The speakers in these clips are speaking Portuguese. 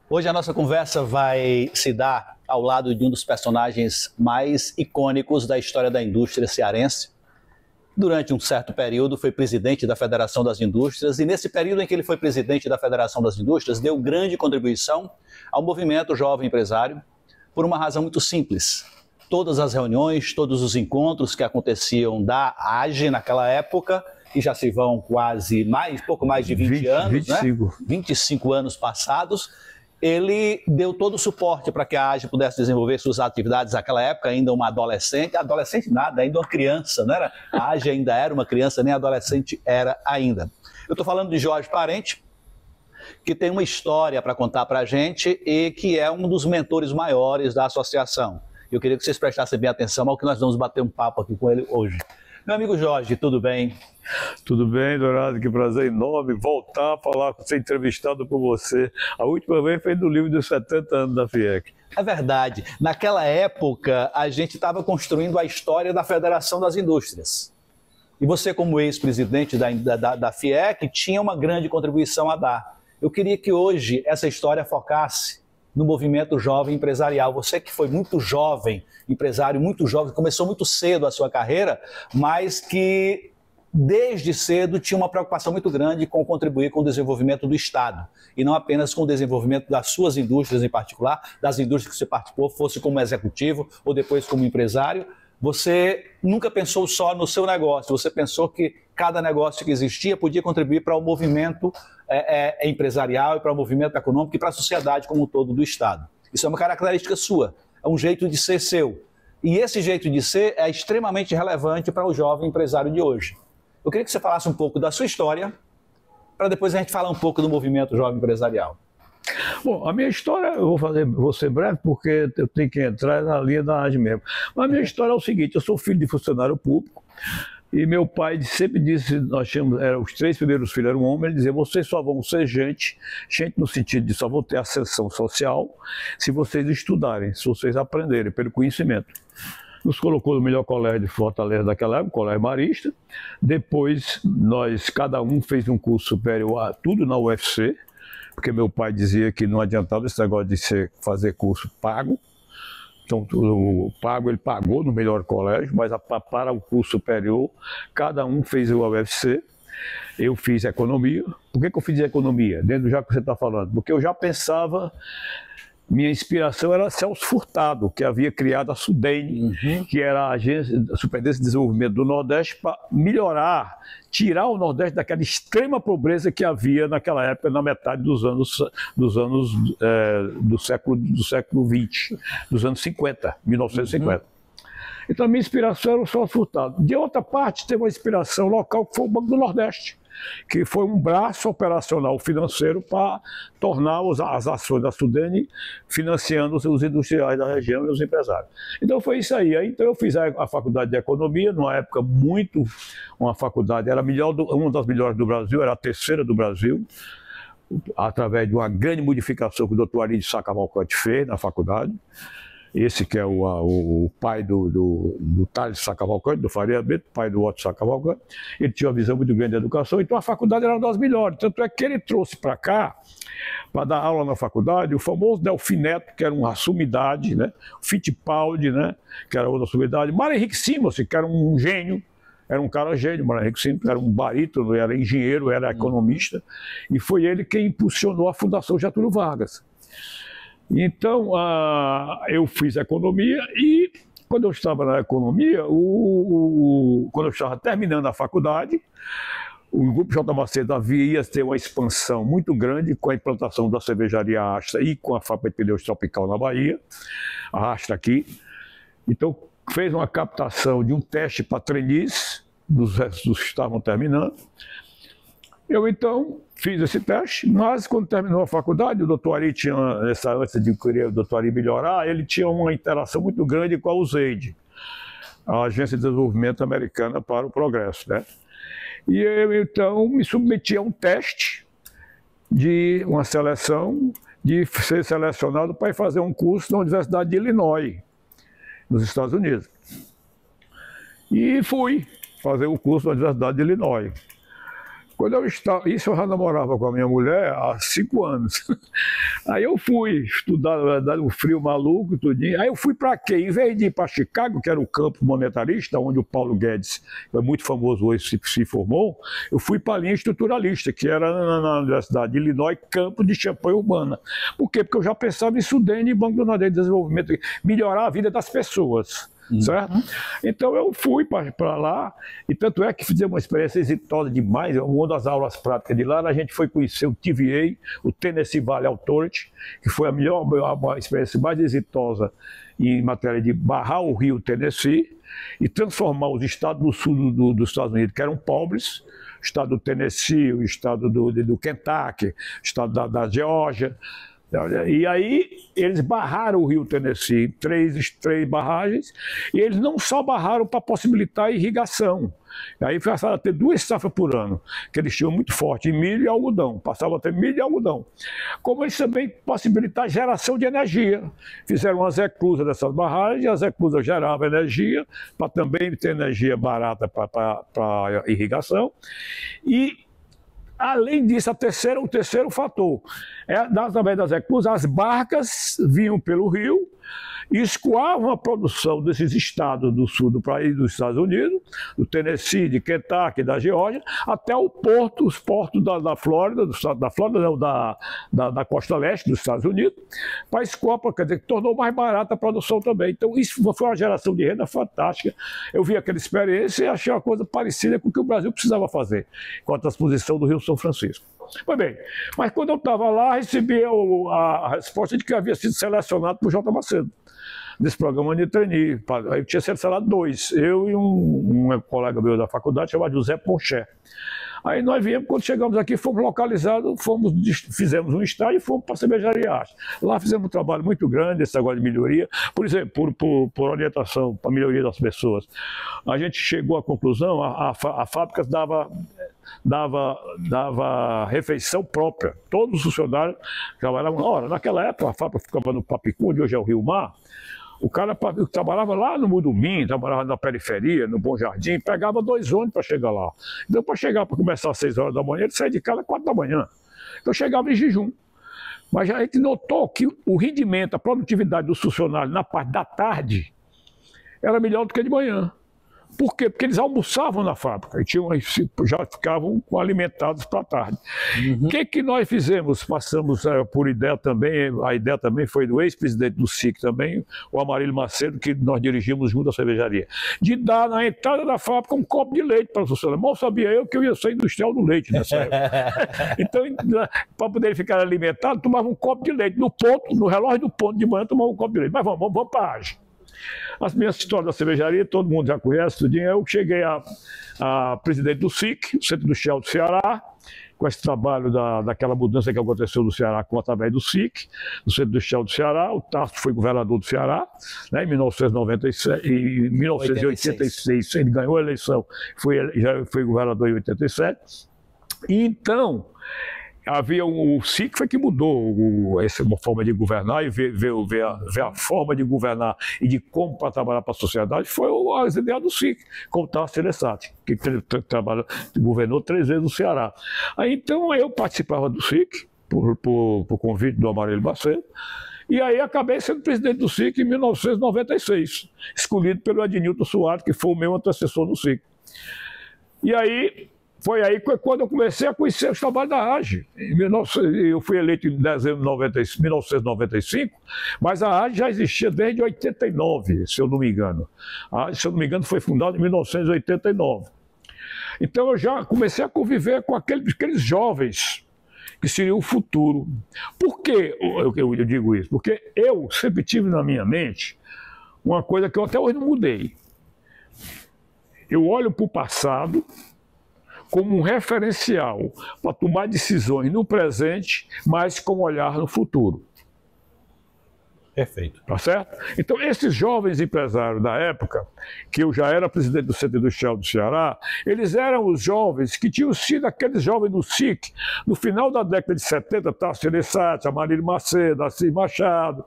Hoje a nossa conversa vai se dar ao lado de um dos personagens mais icônicos da história da indústria cearense. Durante um certo período foi presidente da Federação das Indústrias e nesse período em que ele foi presidente da Federação das Indústrias deu grande contribuição ao movimento jovem empresário por uma razão muito simples. Todas as reuniões, todos os encontros que aconteciam da AGE naquela época, que já se vão pouco mais de 20 anos, 25. Né? 25 anos passados, ele deu todo o suporte para que a AGE pudesse desenvolver suas atividades naquela época, ainda uma adolescente nada, ainda uma criança, não era? A AGE ainda era uma criança, nem adolescente era ainda. Eu estou falando de Jorge Parente, que tem uma história para contar para a gente e que é um dos mentores maiores da associação. Eu queria que vocês prestassem bem atenção ao que nós vamos bater um papo aqui com ele hoje. Meu amigo Jorge, tudo bem? Tudo bem, Dourado? Que prazer enorme voltar a falar, ser entrevistado por você. A última vez foi no livro dos 70 anos da FIEC. É verdade. Naquela época, a gente estava construindo a história da Federação das Indústrias. E você, como ex-presidente da FIEC, tinha uma grande contribuição a dar. Eu queria que hoje essa história focasse no movimento jovem empresarial. Você que foi muito jovem, empresário muito jovem, começou muito cedo a sua carreira, mas que desde cedo tinha uma preocupação muito grande com contribuir com o desenvolvimento do Estado, e não apenas com o desenvolvimento das suas indústrias em particular, das indústrias que você participou, fosse como executivo ou depois como empresário. Você nunca pensou só no seu negócio, você pensou que cada negócio que existia podia contribuir para o movimento empresarial e para o movimento econômico e para a sociedade como um todo do Estado. Isso é uma característica sua, é um jeito de ser seu. E esse jeito de ser é extremamente relevante para o jovem empresário de hoje. Eu queria que você falasse um pouco da sua história, para depois a gente falar um pouco do movimento jovem empresarial. Bom, a minha história, vou ser breve, porque eu tenho que entrar na linha da AGE mesmo. Mas a minha história é o seguinte: eu sou filho de funcionário público, e meu pai sempre disse, os 3 primeiros filhos eram homens, ele dizia: vocês só vão ser gente no sentido de só vão ter ascensão social se vocês estudarem, se vocês aprenderem pelo conhecimento. Nos colocou no melhor colégio de Fortaleza daquela época, o Colégio Marista. Depois, cada um fez um curso superior, tudo na UFC, porque meu pai dizia que não adiantava esse negócio de fazer curso pago. Então, ele pagou no melhor colégio, mas para o curso superior, cada um fez o UFC. Eu fiz economia. Por que eu fiz economia? Dentro já que você está falando. Porque eu já pensava. Minha inspiração era Celso Furtado, que havia criado a SUDENE, que era a Agência de Superintendência de Desenvolvimento do Nordeste, para melhorar, tirar o Nordeste daquela extrema pobreza que havia naquela época, na metade do século XX, dos anos 50, 1950. Então a minha inspiração era o Celso Furtado. De outra parte, teve uma inspiração local, que foi o Banco do Nordeste, que foi um braço operacional financeiro para tornar as ações da SUDENE financiando os industriais da região e os empresários. Então foi isso aí. Então eu fiz a faculdade de economia, numa época uma faculdade, era uma das melhores do Brasil, era a terceira do Brasil, através de uma grande modificação que o Dr. Ari de Sá Cavalcante fez na faculdade. Esse que é o pai do Thales Sá Cavalcante, do Faria Beto, pai do Otto Sá Cavalcante. Ele tinha uma visão muito grande da educação, então a faculdade era uma das melhores. Tanto é que ele trouxe para cá, para dar aula na faculdade, o famoso Delfim Neto, que era uma sumidade, né? Fittipaldi, né? Que era outra sumidade. Mário Henrique Simonsen, que era um gênio. Era um cara gênio, Mário Henrique Simonsen, era um barítono, era engenheiro, era economista. E foi ele quem impulsionou a Fundação Getúlio Vargas. Então, eu fiz economia e, quando eu estava na economia, quando eu estava terminando a faculdade, o Grupo J. Macedo ia ter uma expansão muito grande com a implantação da cervejaria Astra e com a fábrica de pneus Tropical na Bahia, a Astra aqui. Então, fez uma captação de um teste para trainees, dos que estavam terminando. Eu, então, fiz esse teste, mas quando terminou a faculdade, o doutor Ari tinha, antes de querer o doutor Ari melhorar, ele tinha uma interação muito grande com a USAID, a Agência de Desenvolvimento Americana para o Progresso, né? E eu, então, me submeti a um teste de uma seleção, de ser selecionado para ir fazer um curso na Universidade de Illinois, nos Estados Unidos. E fui fazer o curso na Universidade de Illinois. Quando eu estava, isso eu já namorava com a minha mulher há 5 anos. Aí eu fui estudar, na verdade, o frio maluco, tudinho. Aí eu fui para quê? Em vez de ir para Chicago, que era o campo monetarista, onde o Paulo Guedes, que é muito famoso hoje, se formou, eu fui para a linha estruturalista, que era na Universidade de Illinois, campo de champanhe urbana. Por quê? Porque eu já pensava em Sudene e Banco do Nordeste de Desenvolvimento, melhorar a vida das pessoas. Certo? Então eu fui para lá, e tanto é que fizemos uma experiência exitosa demais. Uma das aulas práticas de lá, a gente foi conhecer o TVA, o Tennessee Valley Authority, que foi a experiência mais exitosa em matéria de barrar o rio Tennessee e transformar os estados do sul dos Estados Unidos, que eram pobres, o estado do Tennessee, o estado do Kentucky, o estado da Geórgia. E aí eles barraram o rio Tennessee em três barragens, e eles não só barraram para possibilitar a irrigação. Aí passaram a ter 2 safras por ano, que eles tinham muito forte, em milho e algodão, passavam a ter milho e algodão. Como eles também possibilitaram a geração de energia. Fizeram umas reclusas dessas barragens, e as reclusas geravam energia, para também ter energia barata para irrigação. E além disso, o terceiro fator, através das reclusas, as barcas vinham pelo rio e escoavam a produção desses estados do sul do país, dos Estados Unidos, do Tennessee, de Kentucky, da Geórgia, até os portos da Flórida, da costa leste dos Estados Unidos, para escoar, quer dizer, que tornou mais barata a produção também. Então, isso foi uma geração de renda fantástica. Eu vi aquela experiência e achei uma coisa parecida com o que o Brasil precisava fazer, com a transposição do Rio São Francisco. Pois bem, mas quando eu estava lá, recebi a resposta de que havia sido selecionado por J. Macedo, nesse programa de trainee. Eu tinha selecionado 2, eu e um colega meu da faculdade, chamado José Ponchet. Aí nós viemos, quando chegamos aqui, fomos localizados, fizemos um estágio e fomos para a cervejaria Arte. Lá fizemos um trabalho muito grande, esse negócio de melhoria, por exemplo, por orientação, para a melhoria das pessoas. A gente chegou à conclusão, a fábrica dava refeição própria. Todos os funcionários trabalhavam. Ora, naquela época, a fábrica ficava no Papicum, onde hoje é o Rio Mar. O cara trabalhava lá no Mudumim, trabalhava na periferia, no Bom Jardim, pegava 2 ônibus para chegar lá. Então, para começar às 6 horas da manhã, ele saía de casa às 4 da manhã. Então, chegava em jejum. Mas a gente notou que o rendimento, a produtividade dos funcionários na parte da tarde era melhor do que de manhã. Por quê? Porque eles almoçavam na fábrica e já ficavam alimentados para a tarde. O que nós fizemos? Passamos por ideia também, a ideia também foi do ex-presidente do SIC também, o Amarílio Macedo, que nós dirigimos junto à cervejaria, de dar na entrada da fábrica um copo de leite para os funcionários. Mal sabia eu que eu ia ser industrial do leite nessa época. Então, para poder ficar alimentado, tomava um copo de leite. No relógio do ponto de manhã, tomava um copo de leite. Mas vamos para a Age. As minhas histórias da cervejaria, todo mundo já conhece, tudinho. Eu cheguei a presidente do SIC, Centro Industrial do Ceará, com esse trabalho daquela mudança que aconteceu no Ceará através do SIC, do Centro Industrial do Ceará. O Tasso foi governador do Ceará, né, em 1986, ele ganhou a eleição, já foi governador em 87. E então, havia o SIC foi que mudou essa forma de governar e ver a forma de governar e de como para trabalhar para a sociedade foi as ideias do SIC, com o Tasso Gereissati, que governou 3 vezes o Ceará. Aí, então eu participava do SIC, por convite do Amarílio Macedo, e aí acabei sendo presidente do SIC em 1996, escolhido pelo Adnilton Soares, que foi o meu antecessor no SIC. E aí foi aí quando eu comecei a conhecer os trabalhos da AGE. Eu fui eleito em dezembro de 1995, mas a AGE já existia desde 89, se eu não me engano. A AGE, se eu não me engano, foi fundada em 1989. Então eu já comecei a conviver com aqueles jovens que seriam o futuro. Por que eu digo isso? Porque eu sempre tive na minha mente uma coisa que eu até hoje não mudei. Eu olho para o passado como um referencial para tomar decisões no presente, mas com olhar no futuro. Perfeito. Tá certo? Então, esses jovens empresários da época, que eu já era presidente do Centro Industrial do Ceará, eles eram os jovens que tinham sido aqueles jovens do SIC, no final da década de 70, Tasso Gereissati, Amarílio Macedo, Assis Machado,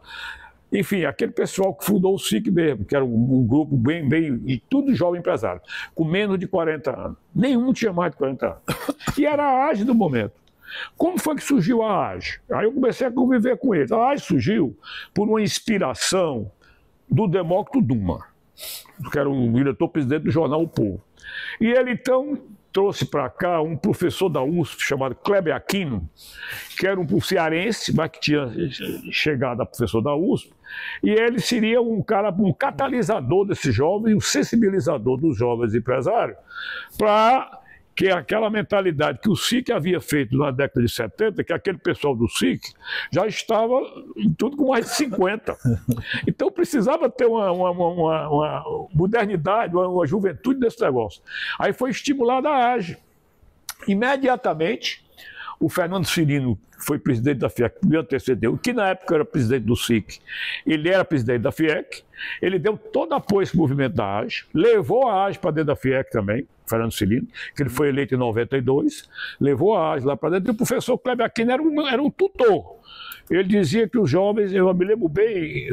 enfim, aquele pessoal que fundou o SIC mesmo, que era um grupo bem, e tudo jovem empresário, com menos de 40 anos. Nenhum tinha mais de 40 anos. E era a AGE do momento. Como foi que surgiu a AGE? Aí eu comecei a conviver com eles. A AGE surgiu por uma inspiração do Demócrito Duma, que era o diretor-presidente do jornal O Povo. E ele, então, trouxe para cá um professor da USP chamado Kleber Aquino, que era um cearense, mas que tinha chegado a professor da USP, e ele seria um catalisador desses jovens, um sensibilizador dos jovens empresários, para que aquela mentalidade que o SIC havia feito na década de 70, que aquele pessoal do SIC já estava em tudo com mais de 50. Então precisava ter uma modernidade, uma juventude desse negócio. Aí foi estimulada a AGE. Imediatamente, o Fernando Cirino foi presidente da FIEC, me antecedeu, que na época era presidente do SIC, ele era presidente da FIEC, ele deu todo apoio a esse movimento da AGE, levou a AGE para dentro da FIEC também, Fernando Cirino, que ele foi eleito em 92, levou a AGE lá para dentro, e o professor Kleber Aquino era um tutor. Ele dizia que os jovens, eu me lembro bem,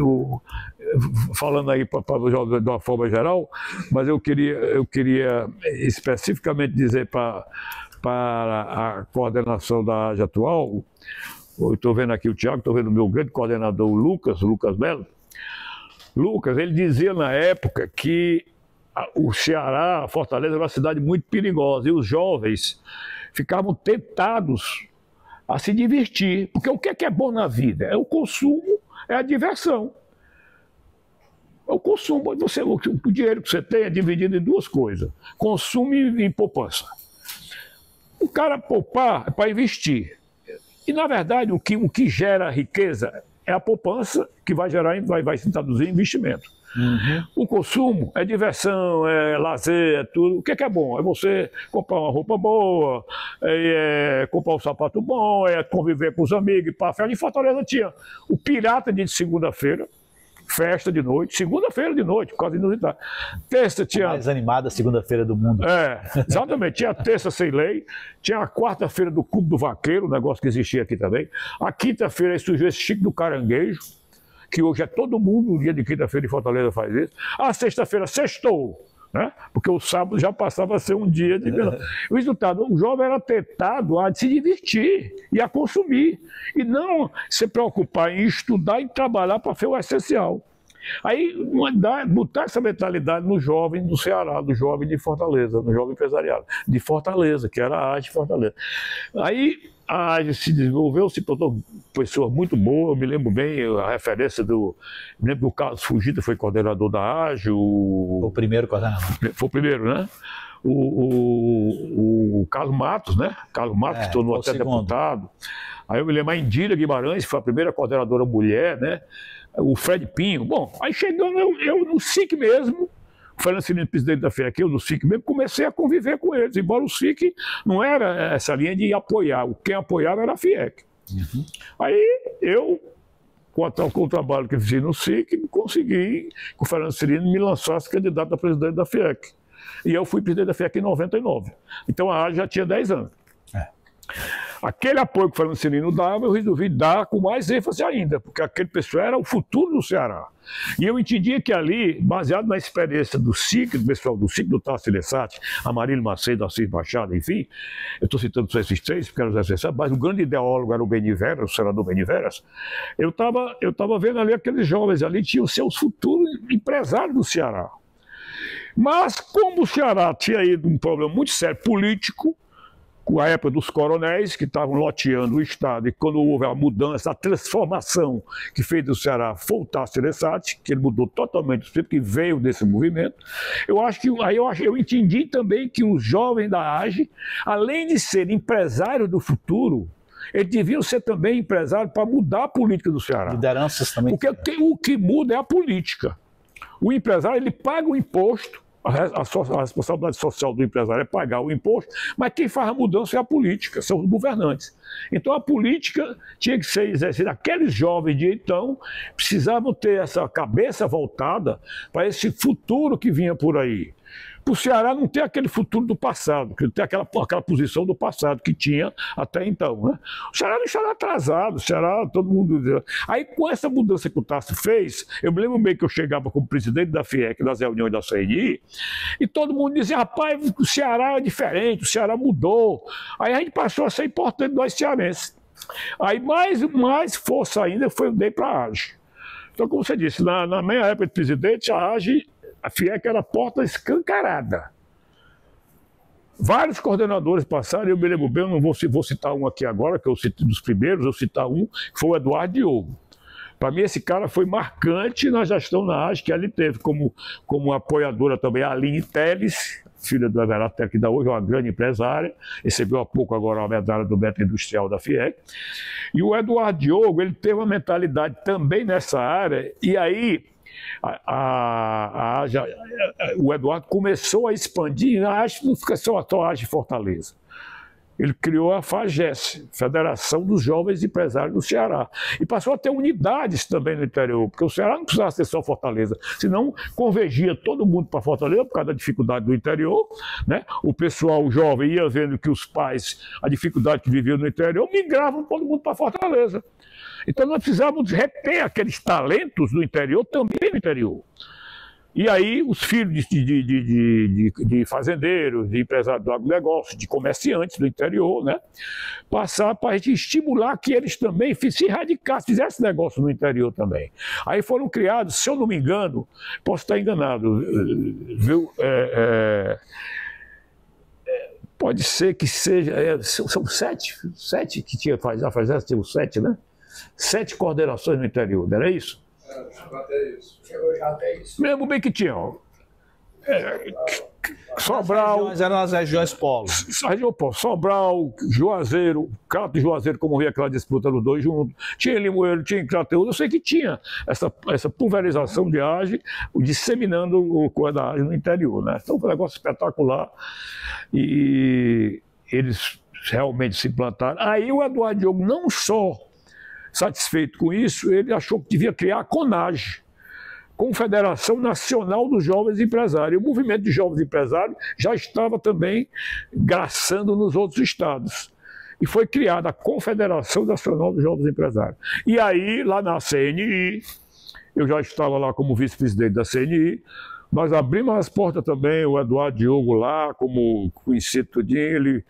falando aí para os jovens de uma forma geral, mas eu queria especificamente dizer para a coordenação da AGE atual, eu estou vendo aqui o Tiago, estou vendo o meu grande coordenador, o Lucas Melo. Lucas, ele dizia na época que o Ceará, a Fortaleza, era uma cidade muito perigosa, e os jovens ficavam tentados a se divertir, porque o que é bom na vida? É o consumo, é a diversão. É o consumo, o dinheiro que você tem é dividido em duas coisas, consumo e poupança. O cara poupar é para investir. E, na verdade, o que gera riqueza é a poupança, que vai se traduzir em investimento. Uhum. O consumo é diversão, é lazer, é tudo. O que é bom? É você comprar uma roupa boa, comprar um sapato bom, é conviver com os amigos, para festa. Em Fortaleza tinha o Pirata de segunda-feira, festa de noite, segunda-feira de noite, quase inusitado. Terça tinha... A mais animada segunda-feira do mundo. Exatamente. Tinha a terça sem lei, tinha a quarta-feira do Clube do Vaqueiro, um negócio que existia aqui também. A quinta-feira aí surgiu esse Chique do Caranguejo, que hoje é todo mundo, no dia de quinta-feira em Fortaleza faz isso. A sexta-feira sextou, né? Porque o sábado já passava a ser um dia de... O resultado, o jovem era tentado a se divertir e a consumir, e não se preocupar em estudar e trabalhar para ser o essencial. Aí botar essa mentalidade no jovem do Ceará, do jovem de Fortaleza, no jovem empresariado de Fortaleza, que era a AGE de Fortaleza. Aí a AGE se desenvolveu, se tornou pessoa muito boa, eu me lembro bem a referência me lembro que o Carlos Fugita foi coordenador da AGE. O primeiro coordenador. Foi o primeiro, né? O Carlos Matos, né? Carlos Matos, que se tornou até deputado. Aí eu me lembro a Indira Guimarães, que foi a primeira coordenadora mulher, né? O Fred Pinho. Bom, aí chegando eu no SIC mesmo, o Fernando Cirino, presidente da FIEC, eu no SIC mesmo, comecei a conviver com eles, embora o SIC não era essa linha de apoiar, quem apoiava era a FIEC. Uhum. Aí eu, com o trabalho que eu fiz no SIC, consegui que o Fernando Cirino me lançasse candidato a presidente da FIEC. E eu fui presidente da FIEC em 99. Então a AGE já tinha 10 anos. Aquele apoio que o Fernando Cirino dava, eu resolvi dar com mais ênfase ainda, porque aquele pessoal era o futuro do Ceará. E eu entendia que ali, baseado na experiência do SIC, do pessoal do SIC, do Tasso Lessati, a Marília Macedo, Assis Machado, enfim, eu estou citando só esses três, porque eram os essenciais, mas o grande ideólogo era o Beni Veras, o senador Beni Veras. Eu estava vendo ali aqueles jovens ali, tinham seus futuros empresários do Ceará. Mas como o Ceará tinha ido um problema muito sério político, com a época dos coronéis que estavam loteando o Estado, e quando houve a mudança, a transformação que fez do Ceará foi o Tasso Lessati, que ele mudou totalmente o que veio desse movimento. Eu entendi também que os jovens da AGE, além de serem empresários do futuro, eles deviam ser também empresários para mudar a política do Ceará. Lideranças também. Porque o que muda é a política. O empresário, ele paga o imposto, a responsabilidade social do empresário é pagar o imposto, mas quem faz a mudança é a política, são os governantes. Então a política tinha que ser exercida. Aqueles jovens de então precisavam ter essa cabeça voltada para esse futuro que vinha por aí. para o Ceará não ter aquele futuro do passado, que tem aquela posição do passado que tinha até então. Né? O Ceará deixaram atrasado, o Ceará, todo mundo... Aí, com essa mudança que o Tasso fez, eu me lembro bem que eu chegava como presidente da FIEC, das reuniões da CNI, e todo mundo dizia, rapaz, o Ceará é diferente, o Ceará mudou. Aí a gente passou a ser importante nós cearenses. Aí, mais força ainda eu dei para a AGE. Então, como você disse, na minha época de presidente, a AGE, a FIEC era porta escancarada. Vários coordenadores passaram, eu me lembro bem, eu não vou citar um aqui agora, que eu citei dos primeiros, eu citar um, que foi o Eduardo Diogo. Para mim, esse cara foi marcante na gestão na AGE, que ali teve como apoiadora também a Aline Teles, filha do Everardo Teles, que hoje é uma grande empresária, recebeu há pouco agora a medalha do Mérito Industrial da FIEC. E o Eduardo Diogo, ele teve uma mentalidade também nessa área, e aí o Eduardo começou a expandir, a AGE não fica só a AGE Fortaleza. Ele criou a FAGES, Federação dos Jovens Empresários do Ceará. E passou a ter unidades também no interior, porque o Ceará não precisava ser só Fortaleza, senão convergia todo mundo para Fortaleza por causa da dificuldade do interior. Né? O pessoal jovem ia vendo que os pais, a dificuldade que viviam no interior, migravam todo mundo para Fortaleza. Então nós precisávamos reter aqueles talentos do interior também no interior. E aí os filhos de fazendeiros, de empresários do agronegócio, de comerciantes do interior, né, passar para a gente estimular que eles também se radicassem, fizessem negócio no interior também. Aí foram criados, se eu não me engano, posso estar enganado, viu? Pode ser que seja, são sete que tinha a FAGES, tinha 7, né? 7 coordenações no interior, não era isso? Chegou já até isso. Mesmo bem que tinha, ó. Sobral. Eram as regiões polo. Região polo. Sobral, Juazeiro, Crato e Juazeiro, como via aquela disputa dos dois juntos. Tinha Limoeiro, tinha Crateúdo. Eu sei que tinha essa pulverização de AGE, disseminando o coisa da AGE no interior, né? Então foi um negócio espetacular. E eles realmente se implantaram. Aí o Eduardo Diogo não só satisfeito com isso, ele achou que devia criar a CONAGE, Confederação Nacional dos Jovens Empresários. O movimento de jovens empresários já estava também graçando nos outros estados. E foi criada a Confederação Nacional dos Jovens Empresários. E aí, lá na CNI, eu já estava lá como vice-presidente da CNI, nós abrimos as portas também, o Eduardo Diogo lá, como conhecido tudinho, ele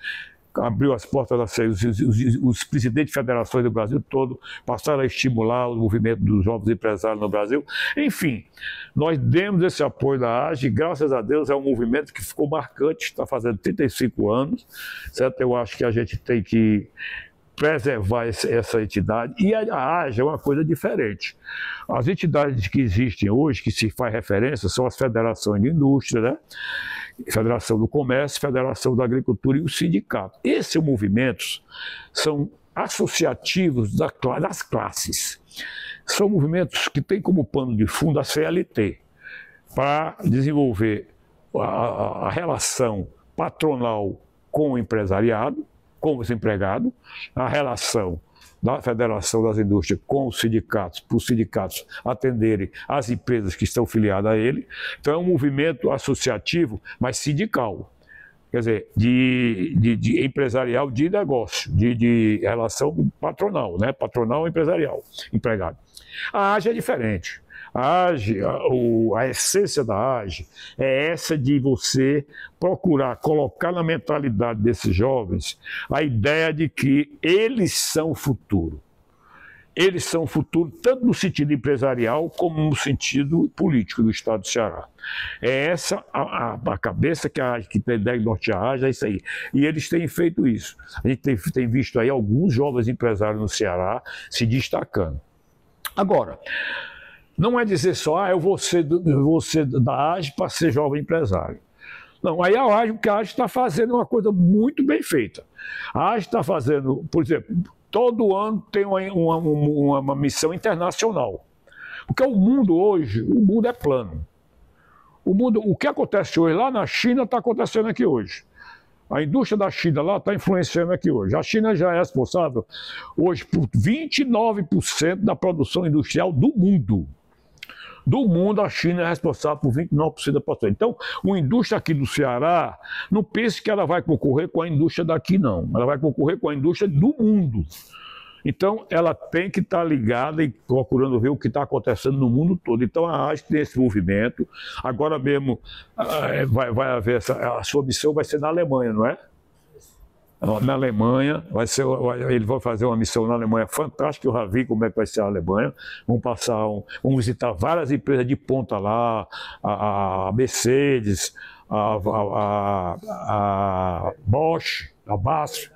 abriu as portas da CNI, os presidentes de federações do Brasil todo passaram a estimular o movimento dos jovens empresários no Brasil. Enfim, nós demos esse apoio da AGE, graças a Deus é um movimento que ficou marcante, está fazendo 35 anos, certo? Eu acho que a gente tem que preservar essa entidade, e a AGE é uma coisa diferente. As entidades que existem hoje, que se faz referência, são as federações de indústria, né? Federação do Comércio, Federação da Agricultura e o sindicato. Esses movimentos são associativos das classes. São movimentos que têm como pano de fundo a CLT, para desenvolver a relação patronal com o empresariado, com os empregados, a relação da Federação das Indústrias com os sindicatos, para os sindicatos atenderem as empresas que estão filiadas a ele. Então é um movimento associativo, mas sindical. Quer dizer, de empresarial de negócio, de relação patronal, né? Patronal empresarial, empregado. A AGE é diferente. A AGE, a essência da AGE é essa de você procurar colocar na mentalidade desses jovens a ideia de que eles são o futuro. Eles são o futuro tanto no sentido empresarial como no sentido político do Estado do Ceará. É essa a cabeça que a AGE, que deve nortear a AGE, é isso aí. E eles têm feito isso. A gente tem visto aí alguns jovens empresários no Ceará se destacando. Agora, não é dizer só, eu vou ser da AGE para ser jovem empresário. Não, aí a AGE, o que a AGE está fazendo é uma coisa muito bem feita. A AGE está fazendo, por exemplo, todo ano tem uma missão internacional. Porque o mundo hoje, o mundo é plano. O que acontece hoje lá na China está acontecendo aqui hoje. A indústria da China lá está influenciando aqui hoje. A China já é responsável hoje por 29% da produção industrial do mundo. do mundo, a China é responsável por 29% da população. Então, uma indústria aqui do Ceará, não pense que ela vai concorrer com a indústria daqui, não. Ela vai concorrer com a indústria do mundo. Então, ela tem que estar ligada e procurando ver o que está acontecendo no mundo todo. Então, a AGE tem esse movimento. Agora mesmo, vai haver a sua missão vai ser na Alemanha, não é? Na Alemanha, ele vai fazer uma missão na Alemanha fantástica, eu já vi como é que vai ser a Alemanha. Vamos visitar várias empresas de ponta lá, a Mercedes, a Bosch, a BASF,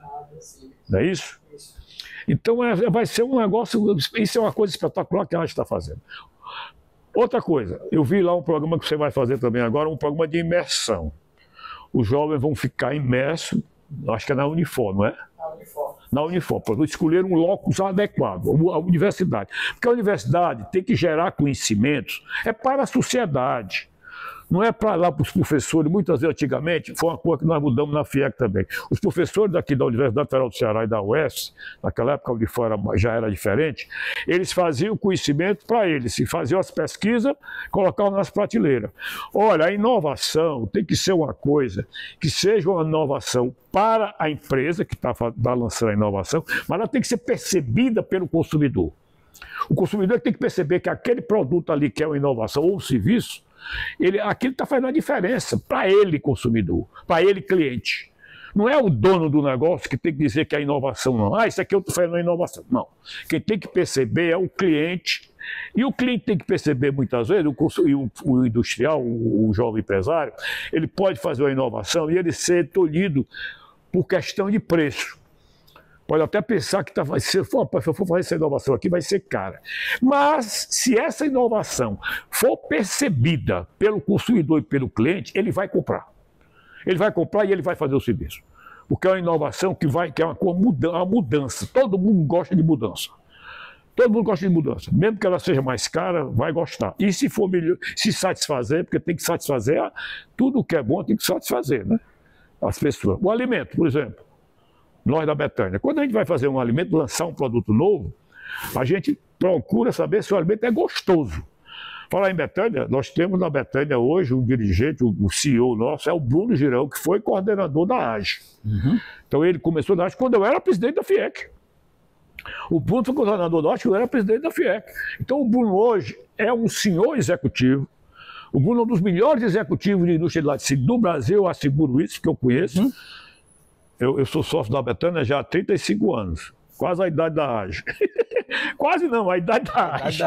não é isso? Então vai ser um negócio, isso é uma coisa espetacular que a gente está fazendo. Outra coisa, eu vi lá um programa que você vai fazer também agora, um programa de imersão. Os jovens vão ficar imersos, acho que é na Unifor, não é? Na Unifor, para escolher um locus adequado, a universidade. Porque a universidade tem que gerar conhecimentos, é para a sociedade. Não é para lá para os professores, muitas vezes antigamente, foi uma coisa que nós mudamos na FIEC também. Os professores daqui da Universidade Federal do Ceará e da UES, naquela época onde já era diferente, eles faziam o conhecimento para eles, faziam as pesquisas, colocavam nas prateleiras. Olha, a inovação tem que ser uma coisa que seja uma inovação para a empresa que está lançando a inovação, mas ela tem que ser percebida pelo consumidor. O consumidor tem que perceber que aquele produto ali que é uma inovação ou um serviço, aquilo está fazendo a diferença para ele, consumidor, para ele, cliente. Não é o dono do negócio que tem que dizer que é inovação, não. Isso aqui eu estou fazendo uma inovação. Não. Quem tem que perceber é o cliente. E o cliente tem que perceber muitas vezes, o industrial, o jovem empresário, ele pode fazer uma inovação e ele ser tolhido por questão de preço. Pode até pensar que se eu for fazer essa inovação aqui, vai ser cara. Mas, se essa inovação for percebida pelo consumidor e pelo cliente, ele vai comprar. Ele vai comprar e ele vai fazer o serviço. Porque é uma inovação que é uma mudança. Todo mundo gosta de mudança. Todo mundo gosta de mudança. Mesmo que ela seja mais cara, vai gostar. E se for melhor, se satisfazer, porque tem que satisfazer, tudo que é bom tem que satisfazer, né? As pessoas. O alimento, por exemplo. Nós da Betânia, quando a gente vai fazer um alimento, lançar um produto novo, a gente procura saber se o alimento é gostoso. Falar em Betânia, nós temos na Betânia hoje um dirigente, o CEO nosso, é o Bruno Girão, que foi coordenador da AGE. Uhum. Então ele começou na AGE quando eu era presidente da FIEC. O Bruno foi coordenador da AGE quando eu era presidente da FIEC. Então o Bruno hoje é um senhor executivo. O Bruno é um dos melhores executivos de indústria de laticínio do Brasil, eu asseguro isso, que eu conheço. Uhum. Eu sou sócio da Betânia já há 35 anos, quase a idade da AGE. Quase não, a idade da AGE.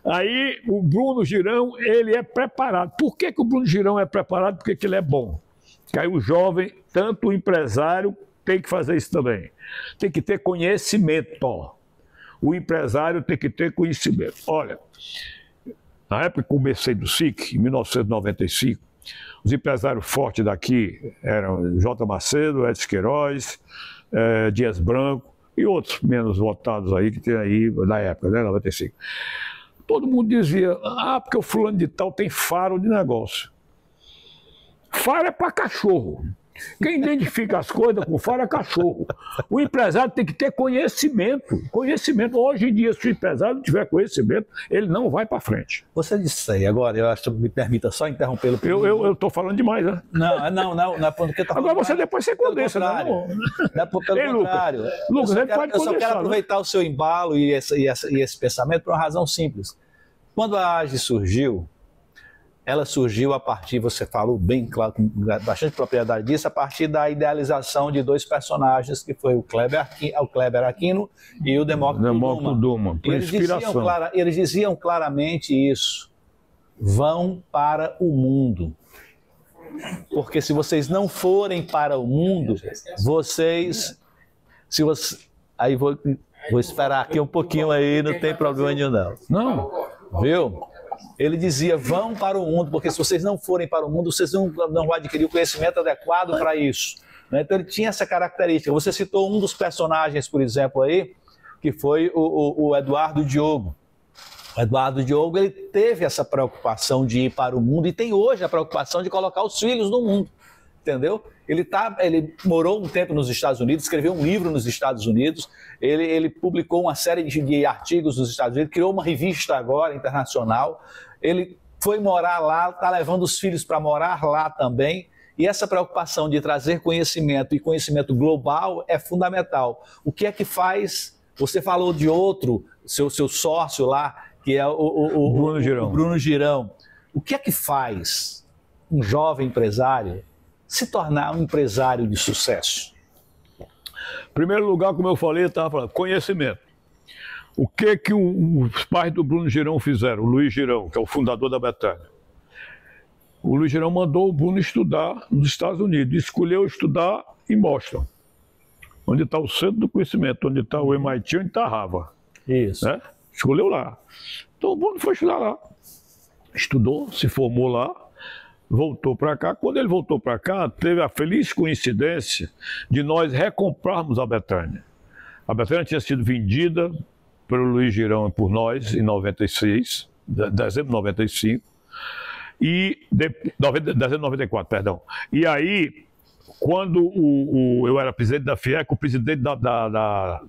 Aí o Bruno Girão, ele é preparado. Por que o Bruno Girão é preparado? Porque ele é bom. Que aí o jovem, tanto o empresário, tem que fazer isso também. Tem que ter conhecimento. O empresário tem que ter conhecimento. Olha, na época que comecei do SIC, em 1995, os empresários fortes daqui eram J. Macedo, Edson Queiroz, Dias Branco e outros menos votados aí que tem aí na época, né, 95. Todo mundo dizia, porque o fulano de tal tem faro de negócio. Faro é para cachorro. Quem identifica as coisas com faro é cachorro. O empresário tem que ter conhecimento. Conhecimento. Hoje em dia, se o empresário não tiver conhecimento, ele não vai para frente. Você disse aí, agora, eu acho que me permita só interrompê-lo. Eu estou falando demais, né? Não é porque tá agora você depois você condensa, né? Pelo contrário. Lucas, eu só quero aproveitar o seu embalo e esse pensamento por uma razão simples. Quando a AGE surgiu, ela surgiu a partir, você falou bem claro, com bastante propriedade disso, a partir da idealização de dois personagens, que foi o Kleber Aquino e o Demócrito Duman. Eles diziam claramente isso. Vão para o mundo. Porque se vocês não forem para o mundo, aí vou esperar aqui um pouquinho aí, não tem problema nenhum não. Não. Viu? Ele dizia, vão para o mundo, porque se vocês não forem para o mundo, vocês não vão adquirir o conhecimento adequado para isso. Então ele tinha essa característica. Você citou um dos personagens, por exemplo, aí, que foi o Eduardo Diogo. O Eduardo Diogo, ele teve essa preocupação de ir para o mundo e tem hoje a preocupação de colocar os filhos no mundo. entendeu? Ele morou um tempo nos Estados Unidos, escreveu um livro nos Estados Unidos, ele publicou uma série de artigos nos Estados Unidos, criou uma revista agora internacional, ele foi morar lá, está levando os filhos para morar lá também, e essa preocupação de trazer conhecimento e conhecimento global é fundamental. O que é que faz? Você falou de outro, seu sócio lá, que é o Bruno Girão. O Bruno Girão. O que é que faz um jovem empresário se tornar um empresário de sucesso? Em primeiro lugar, como eu falei, eu estava falando, conhecimento. O que os pais do Bruno Girão fizeram? O Luiz Girão, que é o fundador da Betânia. O Luiz Girão mandou o Bruno estudar nos Estados Unidos, escolheu estudar em Boston, onde está o centro do conhecimento, onde está o MIT, onde está a Harvard. Isso. Né? Escolheu lá. Então o Bruno foi estudar lá. Estudou, se formou lá, voltou para cá. Quando ele voltou para cá, teve a feliz coincidência de nós recomprarmos a Betânia. A Betânia tinha sido vendida pelo Luiz Girão e por nós em 96, dezembro de 95, dezembro de 94, perdão. E aí, quando eu era presidente da FIEC, o presidente da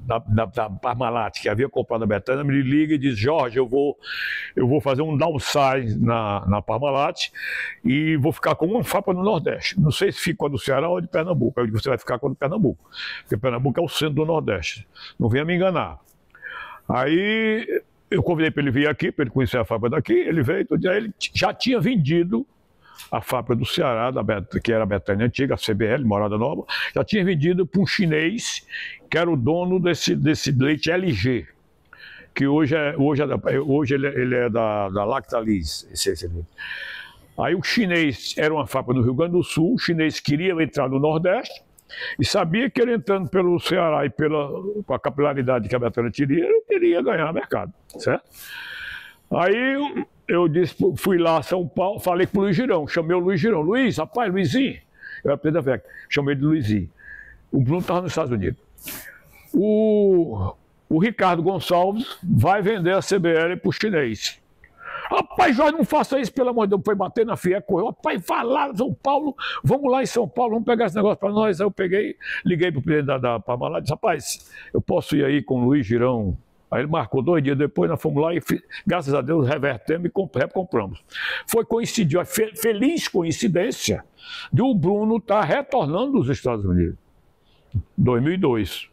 Parmalat, que havia comprado a Betânia, me liga e diz: Jorge, eu vou fazer um downsize na Parmalat e vou ficar com uma fábrica no Nordeste. Não sei se fica com a do Ceará ou de Pernambuco. Eu digo: você vai ficar com a do Pernambuco, porque Pernambuco é o centro do Nordeste. Não venha me enganar. Aí eu convidei para ele vir aqui, para ele conhecer a fábrica daqui. Ele veio, todo dia ele já tinha vendido a fábrica do Ceará, que era a Betânia antiga, a CBL, Morada Nova, já tinha vendido para um chinês que era o dono desse leite LG, que hoje ele é da Lactalis. Aí o chinês era uma fábrica no Rio Grande do Sul, o chinês queria entrar no Nordeste e sabia que ele entrando pelo Ceará e com a capilaridade que a Betânia teria, ele queria ganhar mercado, certo? Aí eu fui lá a São Paulo, falei com o Luiz Girão, chamei o Luiz Girão. Luiz, rapaz, Luizinho, eu era presidente da FIEC, chamei de Luizinho. O Bruno estava nos Estados Unidos. O Ricardo Gonçalves vai vender a CBL para o chinês. Rapaz, Jorge, não faça isso, pelo amor de Deus. Foi bater na FIEC, correu. Rapaz, vai lá São Paulo, vamos lá em São Paulo, vamos pegar esse negócio para nós. Aí eu liguei para o presidente da Parmalat e disse: rapaz, eu posso ir aí com o Luiz Girão. Aí ele marcou 2 dias depois, nós fomos lá e, graças a Deus, revertemos e recompramos. Coincidiu a feliz coincidência de o Bruno estar retornando dos Estados Unidos. 2002.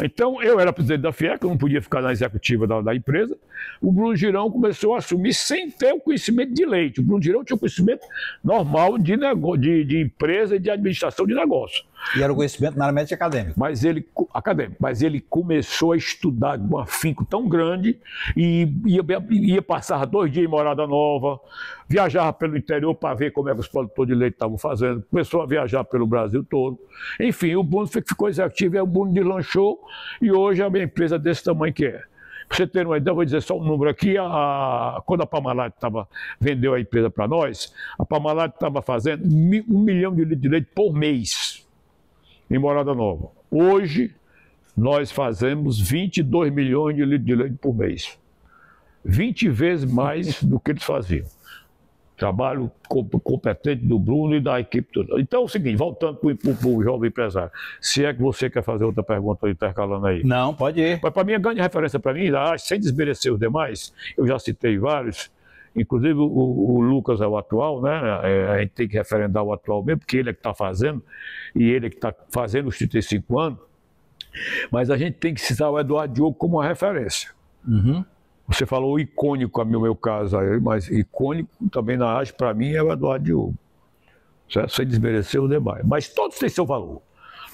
Então, eu era presidente da FIEC, eu não podia ficar na executiva da empresa. O Bruno Girão começou a assumir sem ter o conhecimento de leite. O Bruno Girão tinha o conhecimento normal de empresa e de administração de negócio. E era o conhecimento meramente acadêmico. Mas ele começou a estudar com um afinco tão grande e ia passar 2 dias em Morada Nova, viajava pelo interior para ver como é que os produtores de leite estavam fazendo, começou a viajar pelo Brasil todo. Enfim, o Bruno ficou executivo, e o Bruno deslanchou e hoje é uma empresa desse tamanho que é. Para você ter uma ideia, eu vou dizer só um número aqui. Quando a Parmalat vendeu a empresa para nós, a Parmalat estava fazendo 1 milhão de litros de leite por mês em Morada Nova. Hoje, nós fazemos 22 milhões de litros de leite por mês. 20 vezes mais do que eles faziam. Trabalho competente do Bruno e da equipe toda. Então é o seguinte, voltando para o jovem empresário, se é que você quer fazer outra pergunta intercalando aí. Não, pode ir. Mas para mim, a grande referência para mim, sem desmerecer os demais, eu já citei vários, inclusive o Lucas é o atual, né? A gente tem que referendar o atual mesmo, porque ele é que está fazendo, e ele é que está fazendo os 35 anos, mas a gente tem que citar o Eduardo Diogo como uma referência. Uhum. Você falou icônico, no meu caso, aí, mas icônico também na arte, para mim, é o Eduardo Diogo. Certo? Sem desmerecer os demais. Mas todos têm seu valor.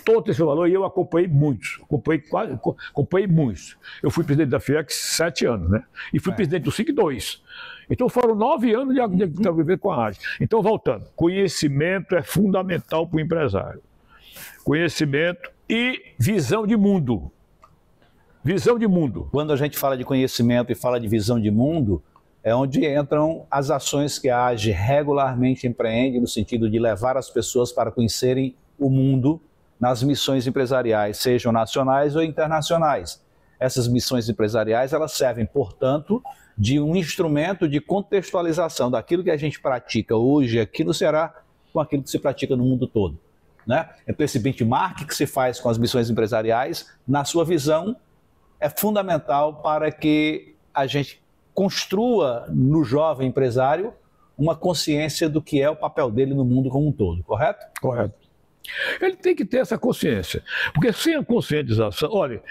Todos têm seu valor e eu acompanhei muitos. Acompanhei muitos. Eu fui presidente da FIEC 7 anos, né? E fui presidente do SIC 2. Então foram 9 anos de viver com a arte. Então, voltando, conhecimento é fundamental para o empresário. Conhecimento e visão de mundo. Visão de mundo. Quando a gente fala de conhecimento e fala de visão de mundo, é onde entram as ações que a AGE regularmente empreende no sentido de levar as pessoas para conhecerem o mundo nas missões empresariais, sejam nacionais ou internacionais. Essas missões empresariais, elas servem, portanto, de um instrumento de contextualização daquilo que a gente pratica hoje aqui no Ceará com aquilo que se pratica no mundo todo, né? Então, esse benchmark que se faz com as missões empresariais, na sua visão, é fundamental para que a gente construa no jovem empresário uma consciência do que é o papel dele no mundo como um todo, correto? Correto. Ele tem que ter essa consciência, porque sem a conscientização, olha,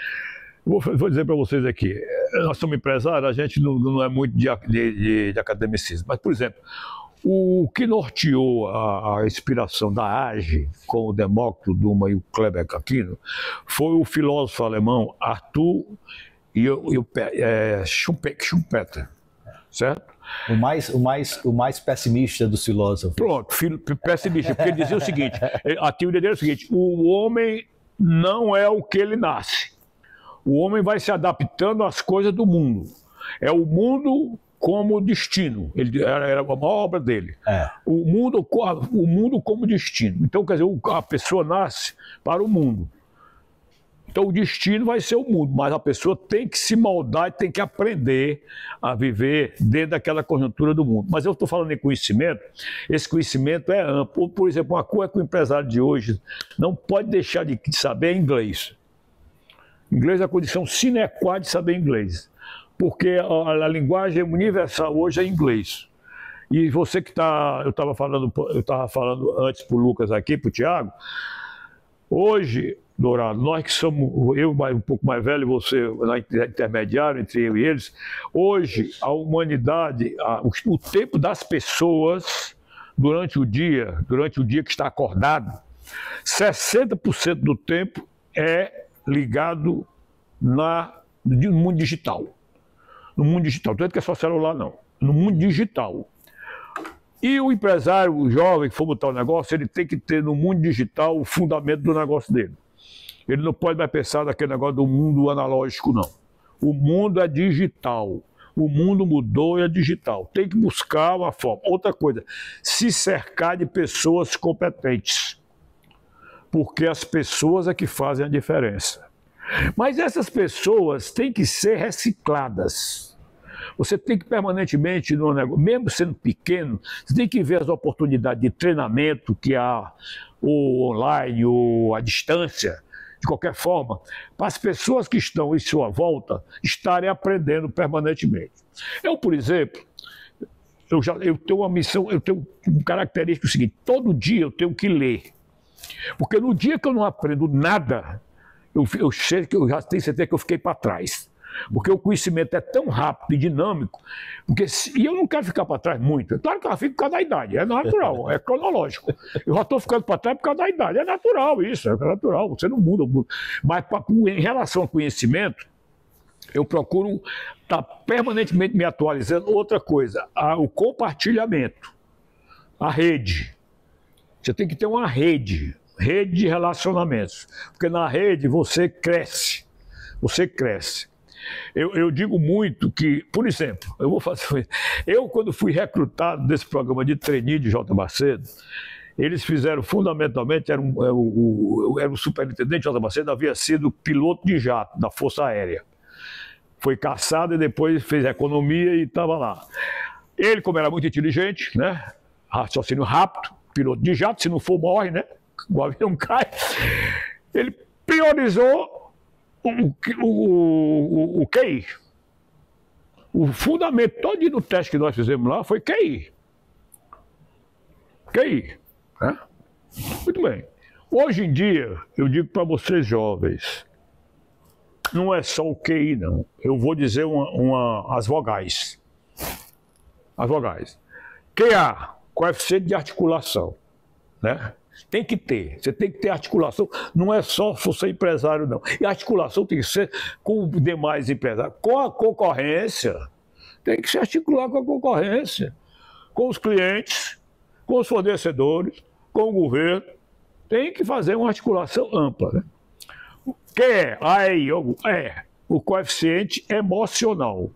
vou dizer para vocês aqui, nós somos empresários, a gente não é muito de academicismo, mas, por exemplo, o que norteou a inspiração da AGE com o Demócrito Dumas e o Kleber Aquino foi o filósofo alemão Arthur Schumpeter, certo? O mais pessimista dos filósofos. Pronto, pessimista, porque ele dizia o seguinte, a teoria dele é o seguinte, o homem não é o que ele nasce, o homem vai se adaptando às coisas do mundo, é o mundo como destino, era a maior obra dele, o mundo como destino, então quer dizer, a pessoa nasce para o mundo. Então o destino vai ser o mundo, mas a pessoa tem que se moldar e tem que aprender a viver dentro daquela conjuntura do mundo. Mas eu estou falando em conhecimento, esse conhecimento é amplo. Por exemplo, uma coisa que o empresário de hoje não pode deixar de saber é inglês. Inglês é a condição sine qua de saber inglês, porque a linguagem universal hoje é inglês. E você que está, eu estava falando antes para o Lucas aqui, para o Thiago, hoje, Dourado, nós que somos, eu um pouco mais velho, você intermediário entre eu e eles, hoje a humanidade, o tempo das pessoas durante o dia que está acordado, 60% do tempo é ligado no mundo digital. No mundo digital, tanto que é só celular não, no mundo digital. E o empresário, o jovem que for botar o negócio, ele tem que ter no mundo digital o fundamento do negócio dele. Ele não pode mais pensar naquele negócio do mundo analógico, não. O mundo é digital. O mundo mudou e é digital. Tem que buscar uma forma. Outra coisa, se cercar de pessoas competentes. Porque as pessoas é que fazem a diferença. Mas essas pessoas têm que ser recicladas. Você tem que permanentemente, no negócio, mesmo sendo pequeno, você tem que ver as oportunidades de treinamento que há, ou online, ou à distância, de qualquer forma, para as pessoas que estão em sua volta estarem aprendendo permanentemente. Eu, por exemplo, eu tenho uma missão, eu tenho uma característica seguinte, todo dia eu tenho que ler. Porque no dia que eu não aprendo nada, eu já tenho certeza que eu fiquei para trás. Porque o conhecimento é tão rápido e dinâmico, e eu não quero ficar para trás muito. Claro que eu fico por causa da idade, é natural, é cronológico. Eu já estou ficando para trás por causa da idade, é natural isso, é natural, você não muda. Mas em relação ao conhecimento, eu procuro estar permanentemente me atualizando. Outra coisa, o compartilhamento, a rede. Você tem que ter uma rede de relacionamentos, porque na rede você cresce. Eu digo muito que, por exemplo, eu quando fui recrutado desse programa de trainee de J. Macedo, eles fizeram fundamentalmente, era o superintendente J. Macedo, havia sido piloto de jato da Força Aérea. Foi caçado e depois fez economia e estava lá. Ele, como era muito inteligente, né, raciocínio rápido, piloto de jato, se não for morre, né, o avião cai, ele priorizou o QI. O fundamento todo do teste que nós fizemos lá foi QI. QI. Né? Muito bem. Hoje em dia, eu digo para vocês jovens, não é só o QI, não. Eu vou dizer as vogais. As vogais. QA, coeficiente de articulação. Né? Tem que ter, você tem que ter articulação, não é só você empresário, não. E a articulação tem que ser com os demais empresários, com a concorrência, tem que se articular com a concorrência, com os clientes, com os fornecedores, com o governo, tem que fazer uma articulação ampla. Né? Que é o coeficiente emocional.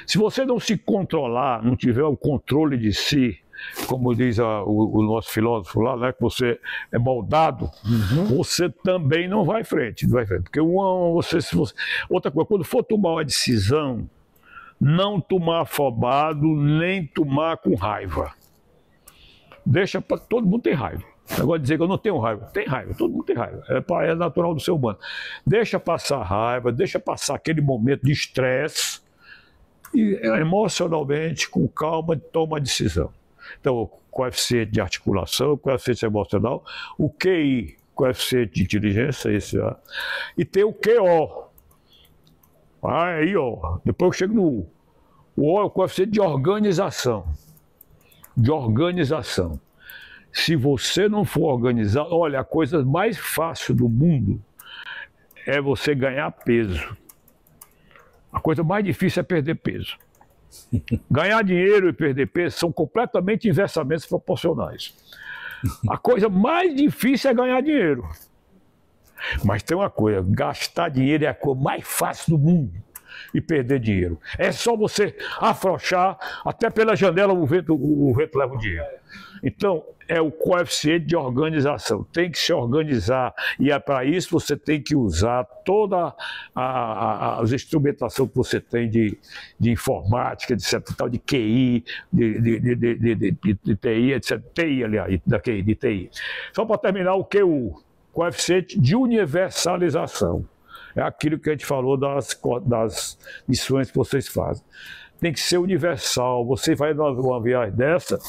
Se você não se controlar, não tiver o controle de si, como diz o nosso filósofo lá, né, que você é moldado, você também não vai em frente. Porque outra coisa, quando for tomar uma decisão, não tomar afobado, nem tomar com raiva. deixa para todo mundo tem raiva. Agora dizer que eu não tenho raiva, tem raiva, todo mundo tem raiva, é natural do ser humano. Deixa passar a raiva, deixa passar aquele momento de estresse e emocionalmente, com calma, toma a decisão. Então, o coeficiente de articulação, o coeficiente emocional, o QI, coeficiente de inteligência, esse, e tem o QO. Aí, ó, depois eu chego no U. O O é o coeficiente de organização. De organização. Se você não for organizado, olha, a coisa mais fácil do mundo é você ganhar peso. A coisa mais difícil é perder peso. Ganhar dinheiro e perder peso são completamente inversamente proporcionais. A coisa mais difícil é ganhar dinheiro. Mas tem uma coisa, gastar dinheiro é a coisa mais fácil do mundo. E perder dinheiro. É só você afrouxar, até pela janela o vento leva o dinheiro. Então, é o coeficiente de organização. Tem que se organizar. E para isso você tem que usar toda a instrumentação que você tem de informática, de tal, de QI, de TI, etc. TI, aliás, da QI, de TI. Só para terminar, o QU, coeficiente de universalização. É aquilo que a gente falou das missões que vocês fazem. Tem que ser universal. Você vai numa viagem dessa,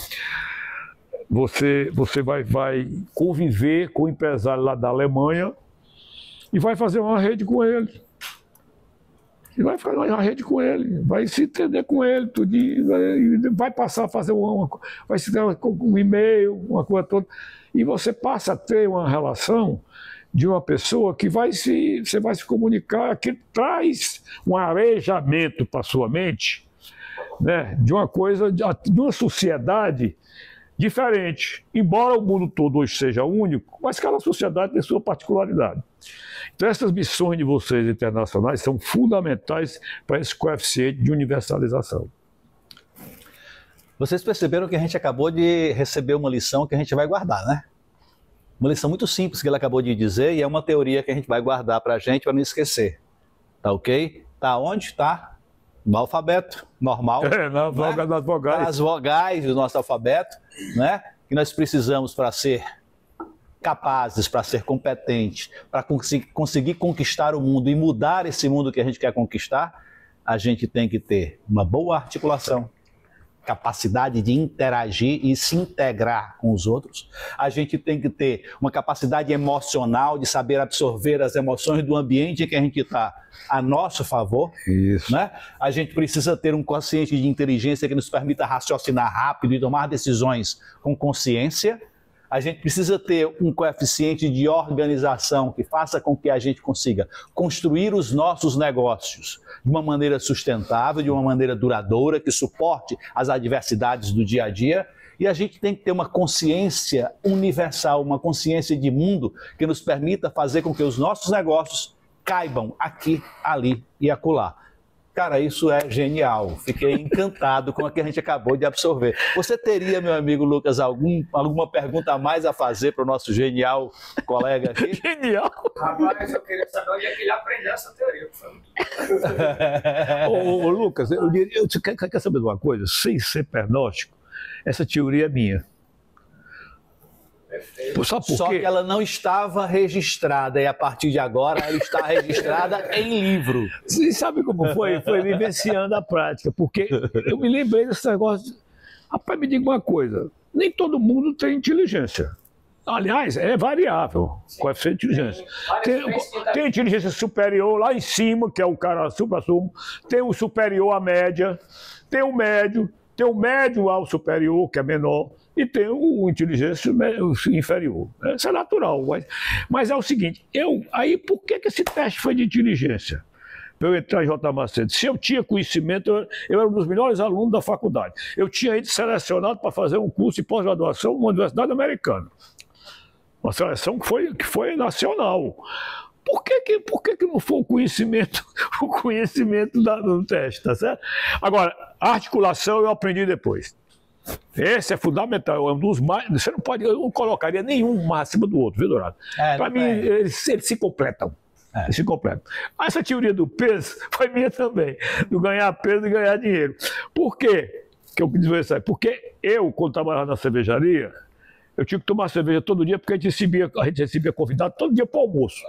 você vai conviver com o empresário lá da Alemanha e vai fazer uma rede com ele. E vai fazer uma rede com ele, vai se entender com ele, tudinho, vai passar a fazer vai se ter um e-mail, uma coisa toda. E você passa a ter uma relação de uma pessoa que você vai se comunicar, que traz um arejamento para a sua mente, né, de uma coisa, de uma sociedade diferente. Embora o mundo todo hoje seja único, mas cada sociedade tem sua particularidade. Então essas missões de vocês internacionais são fundamentais para esse coeficiente de universalização. Vocês perceberam que a gente acabou de receber uma lição que a gente vai guardar, né? Uma lição muito simples que ele acabou de dizer e é uma teoria que a gente vai guardar para a gente para não esquecer. Tá ok? Tá onde? Tá no alfabeto normal. Nas vogais. Nas vogais do nosso alfabeto, né? Que nós precisamos para ser capazes, para ser competentes, para conseguir conquistar o mundo e mudar esse mundo que a gente quer conquistar, a gente tem que ter uma boa articulação, capacidade de interagir e se integrar com os outros. A gente tem que ter uma capacidade emocional de saber absorver as emoções do ambiente em que a gente está a nosso favor. Isso. Né? A gente precisa ter um consciente de inteligência que nos permita raciocinar rápido e tomar decisões com consciência. A gente precisa ter um coeficiente de organização que faça com que a gente consiga construir os nossos negócios de uma maneira sustentável, de uma maneira duradoura, que suporte as adversidades do dia a dia. E a gente tem que ter uma consciência universal, uma consciência de mundo que nos permita fazer com que os nossos negócios caibam aqui, ali e acolá. Cara, isso é genial. Fiquei encantado com o que a gente acabou de absorver. Você teria, meu amigo Lucas, alguma pergunta a mais a fazer para o nosso genial colega aqui? Genial! Rapaz, eu queria saber onde é que ele aprendeu essa teoria. Ô, Lucas, eu quer saber de uma coisa? Sem ser pernóstico, essa teoria é minha. Só que ela não estava registrada e a partir de agora ela está registrada em livro. Você sabe como foi? Foi vivenciando a prática, porque eu me lembrei desse negócio. Rapaz, me diga uma coisa, nem todo mundo tem inteligência. Aliás, é variável, coeficiente de inteligência. Tem inteligência superior lá em cima, que é o cara supra-sumo, tem o superior à média, tem o médio ao superior, que é menor, e tem o inteligência inferior. Isso é natural. Mas é o seguinte, aí por que esse teste foi de inteligência? Para eu entrar em J. Macedo. Se eu tinha conhecimento, eu era um dos melhores alunos da faculdade. Eu tinha ido selecionado para fazer um curso de pós-graduação numa universidade americana. Uma seleção que foi nacional. Por que não foi o conhecimento do teste, tá certo? Agora, a articulação eu aprendi depois. Esse é fundamental, é um dos mais. Você não pode, eu não colocaria nenhum acima do outro, viu, Dourado? Para mim, eles se completam. Eles se completam. Essa teoria do peso foi minha também, do ganhar peso e ganhar dinheiro. Por quê que eu quis dizer isso aí? Porque eu, quando trabalhava na cervejaria, Eu tinha que tomar cerveja todo dia, porque a gente recebia convidado todo dia para o almoço.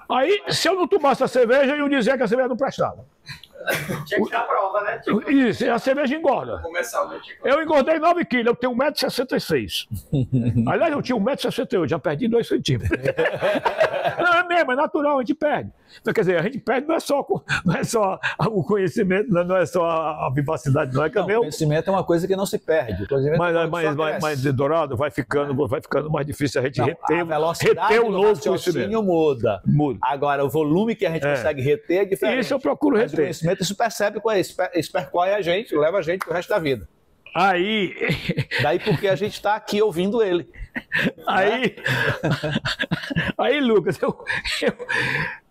Aí, se eu não tomasse a cerveja, iam dizer que a cerveja não prestava. Tinha que dar prova, né? Isso, a cerveja engorda. Eu engordei 9 quilos, eu tenho 1,66 m. Aliás, eu tinha 1,68 m, já perdi 2 centímetros. Não, é mesmo, é natural, a gente perde. Então, quer dizer, a gente perde não é só o conhecimento, não é só a vivacidade, não é que não, o conhecimento é uma coisa que não se perde. Mas Dourado, vai ficando mais difícil a gente reter o novo conhecimento. Muda. Agora, o volume que a gente consegue reter é diferente. Isso eu procuro reter. Isso percebe, percorre a gente, leva a gente pro resto da vida. Aí... Daí porque a gente está aqui ouvindo ele. Aí, Lucas, eu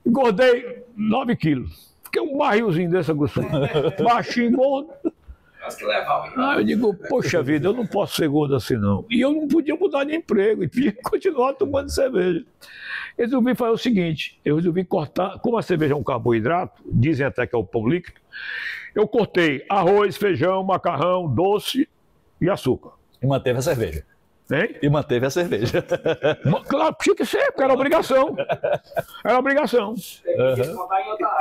engordei 9 quilos. Fiquei um barrilzinho dessa grossura. Baixinho, gordo. Aí eu digo, poxa vida, eu não posso ser gordo assim não. E eu não podia mudar de emprego, e podia continuar tomando cerveja. Eu resolvi fazer o seguinte, eu resolvi cortar, como a cerveja é um carboidrato, dizem até que é o pão líquido, eu cortei arroz, feijão, macarrão, doce e açúcar. E manteve a cerveja. Hein? E manteve a cerveja. Claro, tinha que ser, porque era obrigação. Era obrigação.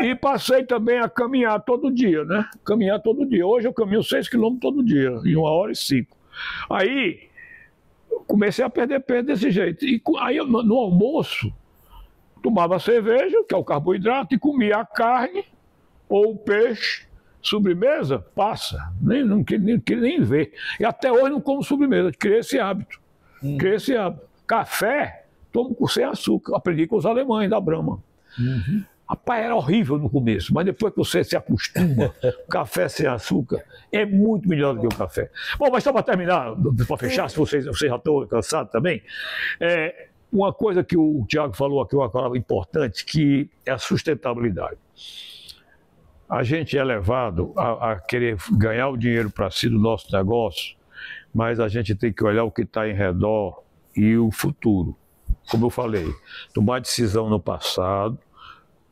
E passei também a caminhar todo dia, né? Caminhar todo dia. Hoje eu caminho 6 quilômetros todo dia, em 1h05. Aí, comecei a perder peso desse jeito. E aí, no almoço, tomava cerveja, que é o carboidrato, e comia a carne ou o peixe. Sobremesa, passa. Não queria nem ver. E até hoje não como sobremesa. Criei esse hábito. Café, tomo sem açúcar. Aprendi com os alemães da Brahma. Rapaz, era horrível no começo, mas depois que você se acostuma, café sem açúcar é muito melhor do que o café. Bom, mas só para terminar, para fechar, se vocês já estão cansados também, uma coisa que o Tiago falou aqui, uma palavra importante, que é a sustentabilidade. A gente é levado a querer ganhar o dinheiro para si do nosso negócio, mas a gente tem que olhar o que está em redor e o futuro. Como eu falei, tomar decisão no passado,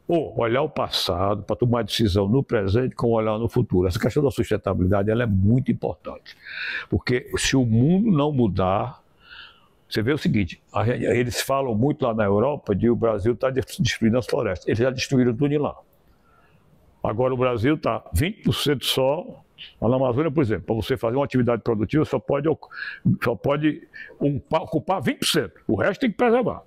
ou olhar o passado para tomar decisão no presente com olhar no futuro. Essa questão da sustentabilidade ela é muito importante, porque se o mundo não mudar, você vê o seguinte, eles falam muito lá na Europa de o Brasil está destruindo as florestas. Eles já destruíram tudo de lá. Agora o Brasil está 20% só. Na Amazônia, por exemplo, para você fazer uma atividade produtiva, só pode ocupar 20%. O resto tem que preservar.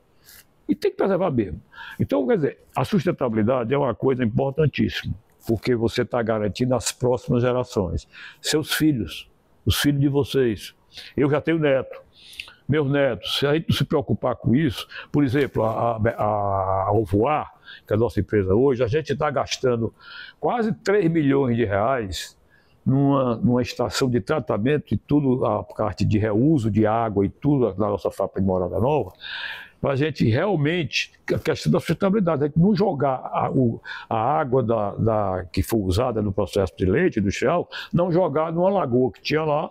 E tem que preservar mesmo. Então, quer dizer, a sustentabilidade é uma coisa importantíssima, porque você está garantindo as próximas gerações. Seus filhos, os filhos de vocês. Eu já tenho neto. Meus netos, se a gente não se preocupar com isso, por exemplo, a Ovoar, que é a nossa empresa hoje, a gente está gastando quase 3 milhões de reais numa estação de tratamento e tudo, a parte de reuso de água e tudo na nossa fábrica de Morada Nova, para a gente realmente, a questão da sustentabilidade, a gente não jogar a água que foi usada no processo de leite industrial, não jogar numa lagoa que tinha lá,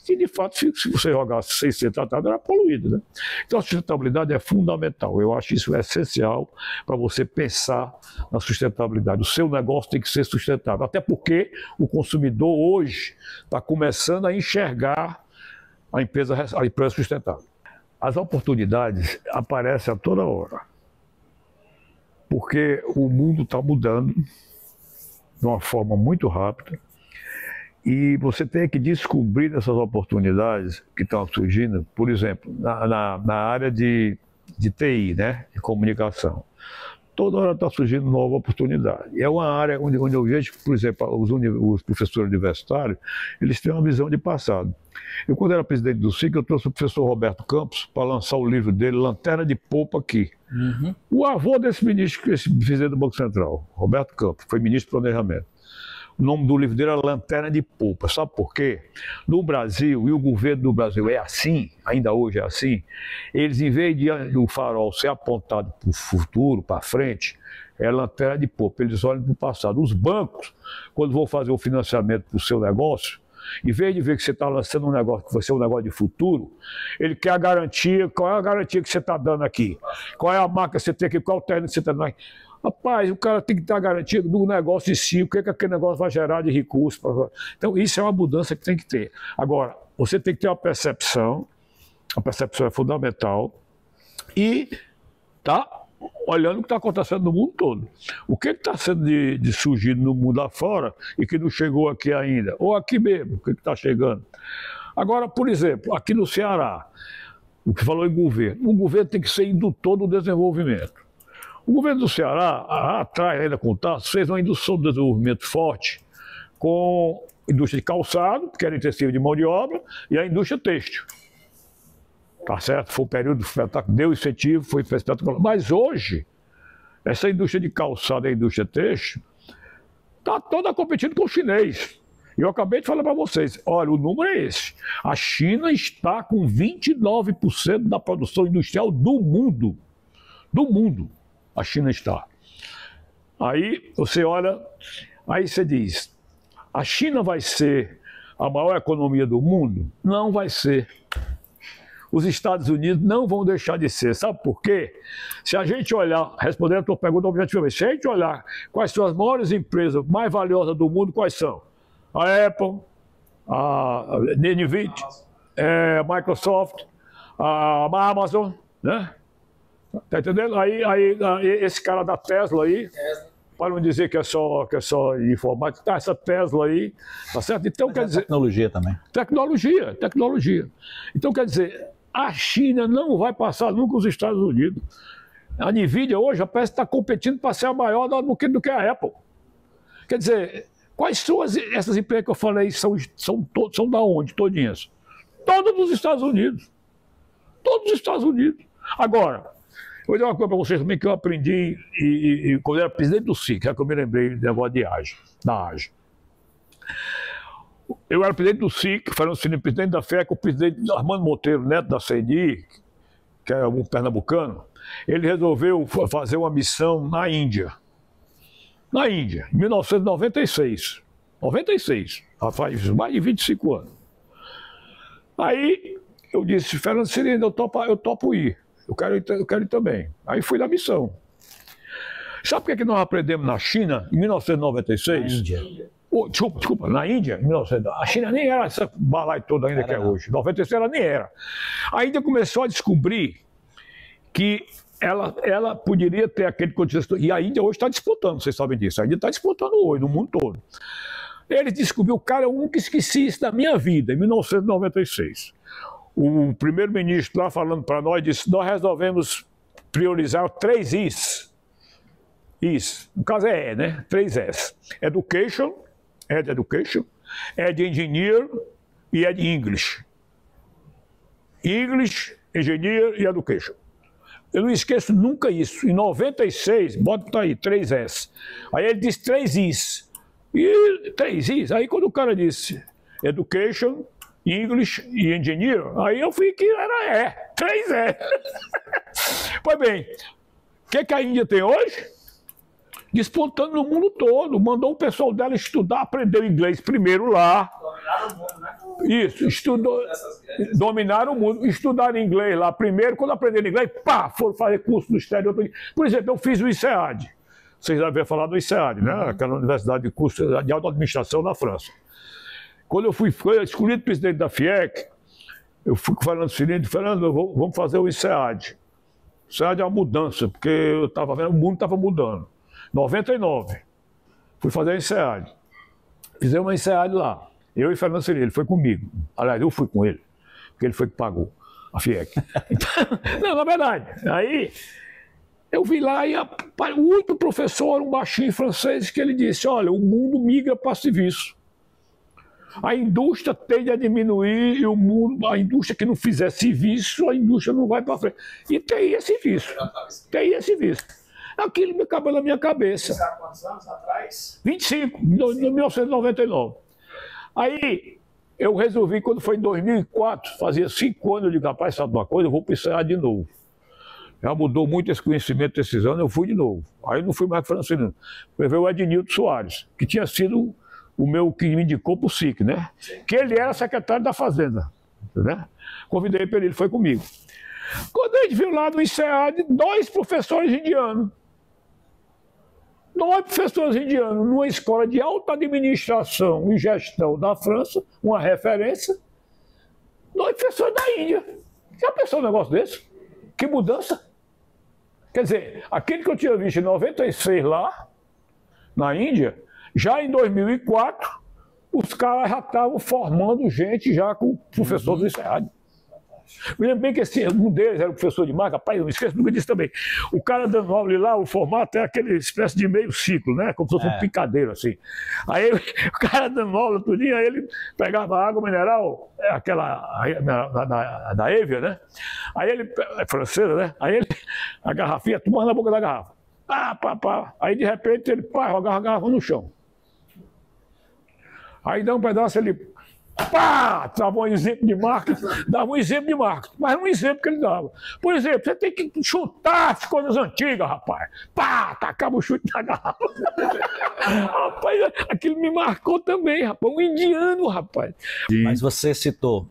e de fato, se você jogasse sem ser tratado, era poluído, né? Então a sustentabilidade é fundamental. Eu acho isso essencial para você pensar na sustentabilidade. O seu negócio tem que ser sustentável, até porque o consumidor hoje está começando a enxergar a empresa sustentável. As oportunidades aparecem a toda hora, porque o mundo está mudando de uma forma muito rápida. E você tem que descobrir essas oportunidades que estão surgindo, por exemplo, na área de TI, né, de comunicação. Toda hora está surgindo nova oportunidade. É uma área onde eu vejo, por exemplo, os professores universitários, eles têm uma visão de passado. Eu, quando era presidente do SIC, eu trouxe o professor Roberto Campos para lançar o livro dele, Lanterna de Popa aqui. O avô desse ministro, esse presidente do Banco Central, Roberto Campos, foi ministro do Planejamento. O nome do livro dele era Lanterna de Popa. Sabe por quê? No Brasil, e o governo do Brasil é assim, ainda hoje é assim, eles, em vez de o farol ser apontado para o futuro, para frente, é lanterna de popa. Eles olham para o passado. Os bancos, quando vão fazer o financiamento para o seu negócio, em vez de ver que você está lançando um negócio que vai ser um negócio de futuro, ele quer a garantia. Qual é a garantia que você está dando aqui? Qual é a marca que você tem aqui? Qual é o terreno que você está dando aqui? Rapaz, o cara tem que estar garantido do negócio em si, o que aquele negócio vai gerar de recursos. Então, isso é uma mudança que tem que ter. Agora, você tem que ter uma percepção A percepção é fundamental. E está olhando o que está acontecendo no mundo todo. O que está sendo de surgido no mundo afora e que não chegou aqui ainda? Ou aqui mesmo, o que está chegando? Agora, por exemplo, aqui no Ceará, o que falou em governo. O governo tem que ser indutor do desenvolvimento. O governo do Ceará, atrás ainda com o Tasso, fez uma indução do desenvolvimento forte com a indústria de calçado, que era intensiva de mão de obra, e a indústria têxtil. Tá certo? Foi um período espetacular, deu incentivo, foi espetacular. Mas hoje, essa indústria de calçado e a indústria têxtil está toda competindo com o chinês. Eu acabei de falar para vocês, olha, o número é esse. A China está com 29% da produção industrial do mundo. Do mundo, a China está. Aí você olha, aí você diz, a China vai ser a maior economia do mundo? Não vai ser. Os Estados Unidos não vão deixar de ser. Sabe por quê? Se a gente olhar, respondendo a tua pergunta objetivamente, se a gente olhar quais são as maiores empresas mais valiosas do mundo, quais são? A Apple, a Nvidia, a Microsoft, a Amazon, né? Tá entendendo? Aí esse cara da Tesla aí, para não dizer que é só informática, tá, essa Tesla aí, tá certo? Então, mas quer dizer... Tecnologia também. Tecnologia. Então, quer dizer, a China não vai passar nunca os Estados Unidos. A Nvidia hoje parece que está competindo para ser a maior do que a Apple. Quer dizer, quais são essas empresas que eu falei, são da onde, todinhas? Todas dos Estados Unidos. Todos os Estados Unidos. Agora, eu vou dizer uma coisa para vocês também que eu aprendi quando eu era presidente do SIC, é que eu me lembrei do negócio da AGE. Eu era presidente do SIC, Fernando Cirino, presidente da FEC, o presidente Armando Monteiro, neto da CNI, que é um pernambucano, ele resolveu fazer uma missão na Índia. Na Índia, em 1996. 96, faz mais de 25 anos. Aí eu disse, Fernando Cirino, eu topo ir. Eu quero ir também. Aí fui na missão. Sabe por que nós aprendemos na China, em 1996? Na Índia. Desculpa, na Índia, em 1996. A China nem era essa balaia toda ainda que é hoje. Em 96 ela nem era. A Índia começou a descobrir que ela poderia ter aquele contexto. E a Índia hoje está disputando, vocês sabem disso. A Índia está disputando hoje, no mundo todo. Ele descobriu, o cara, eu nunca esqueci isso da minha vida, em 1996. O primeiro-ministro lá falando para nós disse, nós resolvemos priorizar 3 Is. Is, no caso é E, né? 3 S. Education, é de Engineer e é de English. English, Engineer e Education. Eu não esqueço nunca isso. Em 96, bota aí, 3 S. Aí ele disse 3 Is. E 3 Is. Aí quando o cara disse Education, English e Engineer, aí eu fui que era 3 Pois bem, o que a Índia tem hoje? Despontando no mundo todo, mandou o pessoal dela estudar, aprendeu inglês primeiro lá. Dominaram o mundo, né? Isso, dominaram o mundo, estudaram inglês lá primeiro, quando aprenderam inglês, foram fazer curso no exterior. Por exemplo, eu fiz o INSEAD, vocês já haviam falado do INSEAD, né? Aquela universidade de curso de alta administração na França. Quando eu fui escolhido presidente da FIEC, eu fui com o Fernando Cirino, Fernando, vamos fazer o INSEAD. O INSEAD é uma mudança, porque eu estava vendo, o mundo estava mudando. 99, fui fazer o INSEAD. Fizemos uma INSEAD lá. Eu e Fernando Cirino, ele foi comigo. Aliás, eu fui com ele, porque ele foi que pagou a FIEC. Então, não, na verdade. Aí eu vi lá e o único professor, um baixinho francês, que ele disse, olha, o mundo migra para serviço. A indústria tende a diminuir e o mundo, a indústria que não fizer serviço, a indústria não vai para frente. E TI é serviço. TI é serviço. Aquilo me acabou na minha cabeça. Há quantos anos atrás? 25, em 1999. Aí eu resolvi, quando foi em 2004, fazia 5 anos, eu digo, rapaz, sabe uma coisa, eu vou precisar de novo. Já mudou muito esse conhecimento desses anos, eu fui de novo. Aí não fui mais francês, foi ver o Ednilton Soares, que tinha sido o meu que me indicou para o SIC, né? Que ele era secretário da Fazenda, né? Convidei para ele foi comigo. Quando a gente viu lá no INSEAD, 2 professores indianos. 2 professores indianos numa escola de alta administração e gestão da França, uma referência. 2 professores da Índia. Já pensou um negócio desse? Que mudança? Quer dizer, aquele que eu tinha visto em 96 lá, na Índia, já em 2004, os caras já estavam formando gente já com o professor do INSEAD. Me lembro bem que um deles era o professor de marca, rapaz, eu não esqueço nunca disso também. O cara dando aula lá, o formato é aquele espécie de meio ciclo, né? Como se fosse um picadeiro, assim. Aí o cara dando aula tudinho, aí ele pegava água mineral, aquela da Evian, né? Aí ele, é francesa, né? Aí ele, a garrafinha, tomando na boca da garrafa. Pá. Aí de repente ele, jogava a garrafa no chão. Aí dá um pedaço, ele... Pá! Dava um exemplo de marketing, mas era um exemplo que ele dava. Por exemplo, você tem que chutar as coisas antigas, rapaz. Pá! Tacava o chute na garrafa. Rapaz, aquilo me marcou também, rapaz. Um indiano, rapaz. Mas você citou,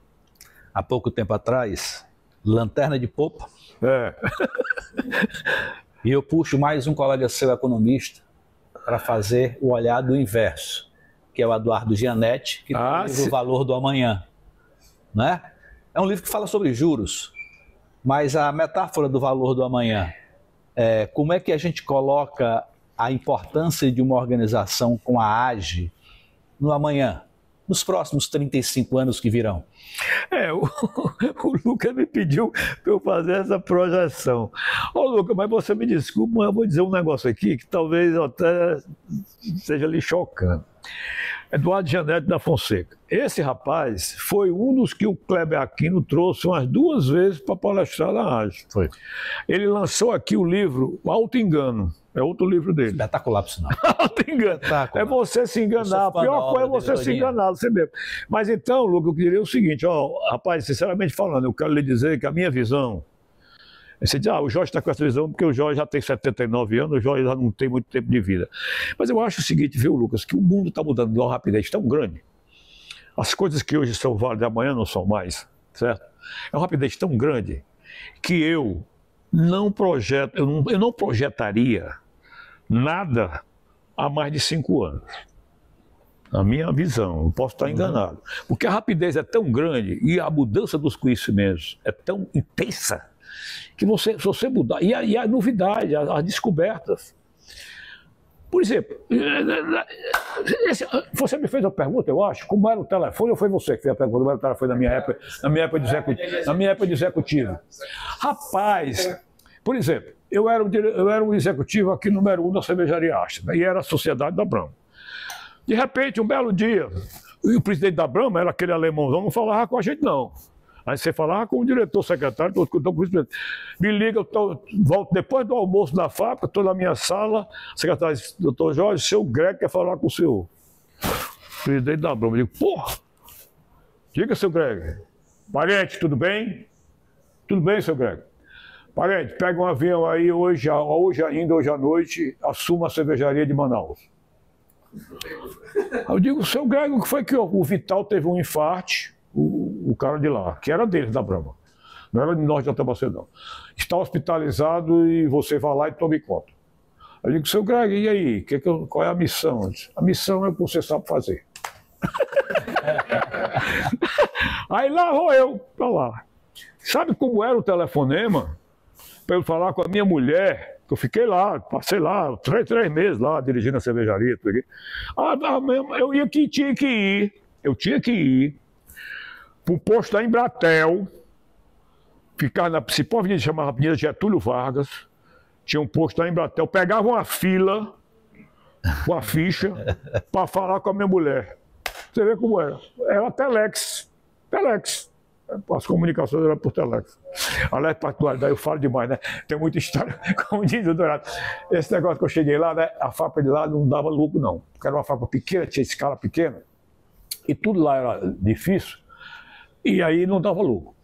há pouco tempo atrás, lanterna de popa. É. E eu puxo mais um colega seu, economista, para fazer o olhar do inverso, que é o Eduardo Gianetti, que tem o livro O Valor do Amanhã. Né? É um livro que fala sobre juros, mas a metáfora do valor do amanhã é como é que a gente coloca a importância de uma organização com a AGE no amanhã, nos próximos 35 anos que virão. O Lucas me pediu para eu fazer essa projeção. Ô Lucas, mas você me desculpa, mas eu vou dizer um negócio aqui que talvez até seja lhe chocante. Eduardo Gianetti da Fonseca. Esse rapaz foi um dos que o Kleber Aquino trouxe umas 2 vezes para palestrar na AGE. Foi. Ele lançou aqui o livro O Auto Engano. É outro livro dele. Espetacular, por sinal. Auto Engano. É você se enganar. A pior coisa é você se enganar, você mesmo. Mas então, Lucas, eu queria o seguinte, rapaz, sinceramente falando, eu quero lhe dizer que a minha visão... Você diz, o Jorge está com essa visão porque o Jorge já tem 79 anos, o Jorge já não tem muito tempo de vida. Mas eu acho o seguinte, viu, Lucas, que o mundo está mudando de uma rapidez tão grande. As coisas que hoje são válidas, amanhã não são mais, certo? É uma rapidez tão grande que eu não projetaria nada há mais de 5 anos. Na minha visão, eu posso estar enganado. Porque a rapidez é tão grande e a mudança dos conhecimentos é tão intensa que se você mudar, e a novidade, as descobertas. Por exemplo, você me fez uma pergunta, eu acho, como era o telefone, ou foi você que fez a pergunta, como era o telefone na minha época de executivo. Rapaz, por exemplo, eu era um executivo aqui número 1 da cervejaria Astra, e era a sociedade da Brahma. De repente, um belo dia, o presidente da Brahma era aquele alemãozão, não falava com a gente não. Aí você falava com o diretor, secretário, me liga, eu volto depois do almoço da fábrica, estou na minha sala, secretário disse, doutor Jorge, seu Greg quer falar com o senhor. Presidente da Brahma, eu digo, porra, diga, seu Greg, parente, tudo bem? Tudo bem, seu Greg? Parente, pega um avião aí hoje à noite, assuma a cervejaria de Manaus. Eu digo, seu Greg, o que foi que o Vital teve um infarte? O cara de lá, que era deles, da Brahma, não era de nós de Altambaceira, não. Está hospitalizado e você vai lá e tome conta. Eu digo, seu Greg, e aí? Qual é a missão? A missão é o que você sabe fazer. Aí lá vou eu para lá. Sabe como era o telefonema? Para eu falar com a minha mulher, que eu fiquei lá, passei lá, 3 meses lá, dirigindo a cervejaria. Eu tinha que ir para o posto da Embratel, ficar na principal avenida, chamava Avenida Getúlio Vargas, tinha um posto da Embratel, pegava uma fila, uma ficha, para falar com a minha mulher. Você vê como era. Era Telex. As comunicações eram por Telex. Aliás, particularidade, eu falo demais, né? Tem muita história, como diz o Dourado. Esse negócio que eu cheguei lá, né? A fábrica de lá não dava lucro, não. Porque era uma fábrica pequena, tinha escala pequena, e tudo lá era difícil. E aí não dava lucro.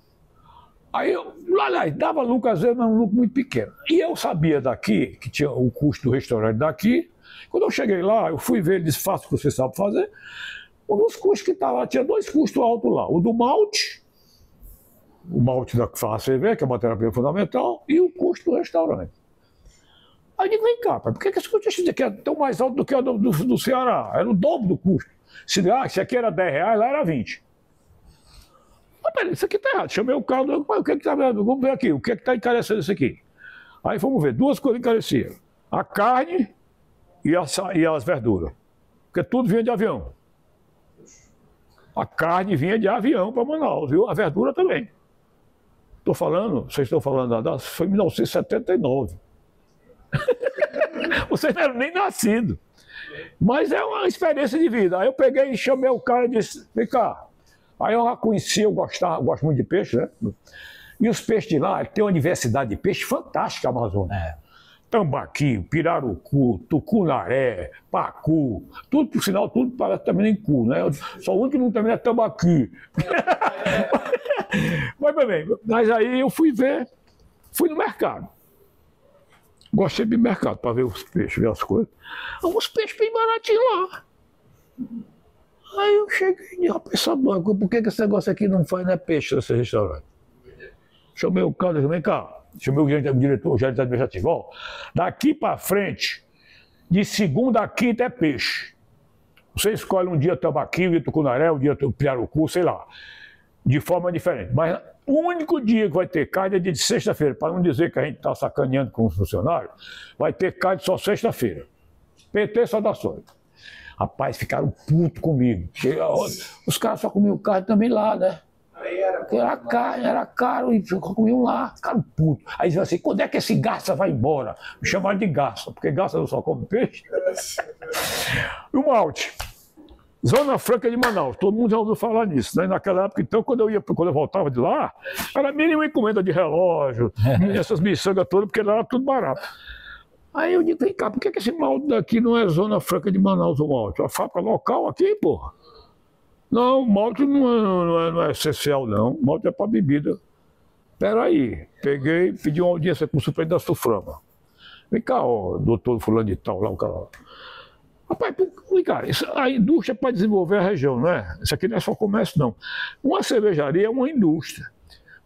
Aí lá dava lucro às vezes, mas um lucro muito pequeno. E eu sabia daqui, que tinha o custo do restaurante daqui. Quando eu cheguei lá, eu fui ver, ele disse, faça o que você sabe fazer. Um dos custos que estava lá, tinha 2 custos altos lá. O do malte, o malte da cerveja, que é a matéria-prima fundamental, e o custo do restaurante. Aí eu digo, vem cá, pai, por que esse custo aqui é tão mais alto do que o do Ceará? Era o dobro do custo. Se aqui era R$10, lá era 20. Mas peraí, isso aqui está errado. Chamei o carro, o que está vendo? Vamos ver aqui, o que está encarecendo isso aqui? Aí fomos ver, duas coisas encareciam. A carne e as verduras. Porque tudo vinha de avião. A carne vinha de avião para Manaus, viu? A verdura também. Estou falando, vocês estão falando da data, foi em 1979. Vocês não eram nem nascidos. Mas é uma experiência de vida. Aí eu peguei e chamei o cara e disse, vem cá. Aí eu já conheci, eu gosto muito de peixe, né? E os peixes de lá, tem uma diversidade de peixe fantástica, a Amazônia. Tambaqui, pirarucu, tucunaré, pacu, tudo, por sinal, tudo parece também em cu, né? Só o único que não termina é tambaqui. Mas aí eu fui no mercado. Gostei de mercado para ver os peixes, ver as coisas. Uns peixes bem baratinhos lá. Aí eu cheguei e disse, pessoal, por que esse negócio aqui não faz, né, peixe nesse restaurante? Chamei o cara, vem cá. Chamei o diretor, o gerente administrativo. Ó, daqui para frente, de segunda a quinta é peixe. Você escolhe um dia tambaqui, um dia tucunaré, um dia pirarucu, sei lá. De forma diferente. Mas o único dia que vai ter carne é dia de sexta-feira. Para não dizer que a gente está sacaneando com os funcionários, vai ter carne só sexta-feira. PT só dá sorte. Rapaz, ficaram putos comigo. Os caras só comiam carne também lá, né? Era caro e comiam lá, ficaram putos. Aí diziam assim, quando é que esse garça vai embora? Me chamaram de garça, porque garça não só come peixe. E o malte. Zona Franca de Manaus, todo mundo já ouviu falar nisso, né? Naquela época, então, quando eu voltava de lá, era a mínima encomenda de relógio, essas miçangas todas, porque lá era tudo barato. Aí eu digo, vem cá, por que esse malte daqui não é Zona Franca de Manaus, o malte? A fábrica local aqui, porra. Não, o malte não é essencial, não. O malte é para bebida. Peraí, peguei, pedi uma audiência com o suplente da Suframa. Vem cá, ó, doutor fulano de tal, lá o cara lá. Rapaz, cara, a indústria é para desenvolver a região, não é? Isso aqui não é só comércio, não. Uma cervejaria é uma indústria.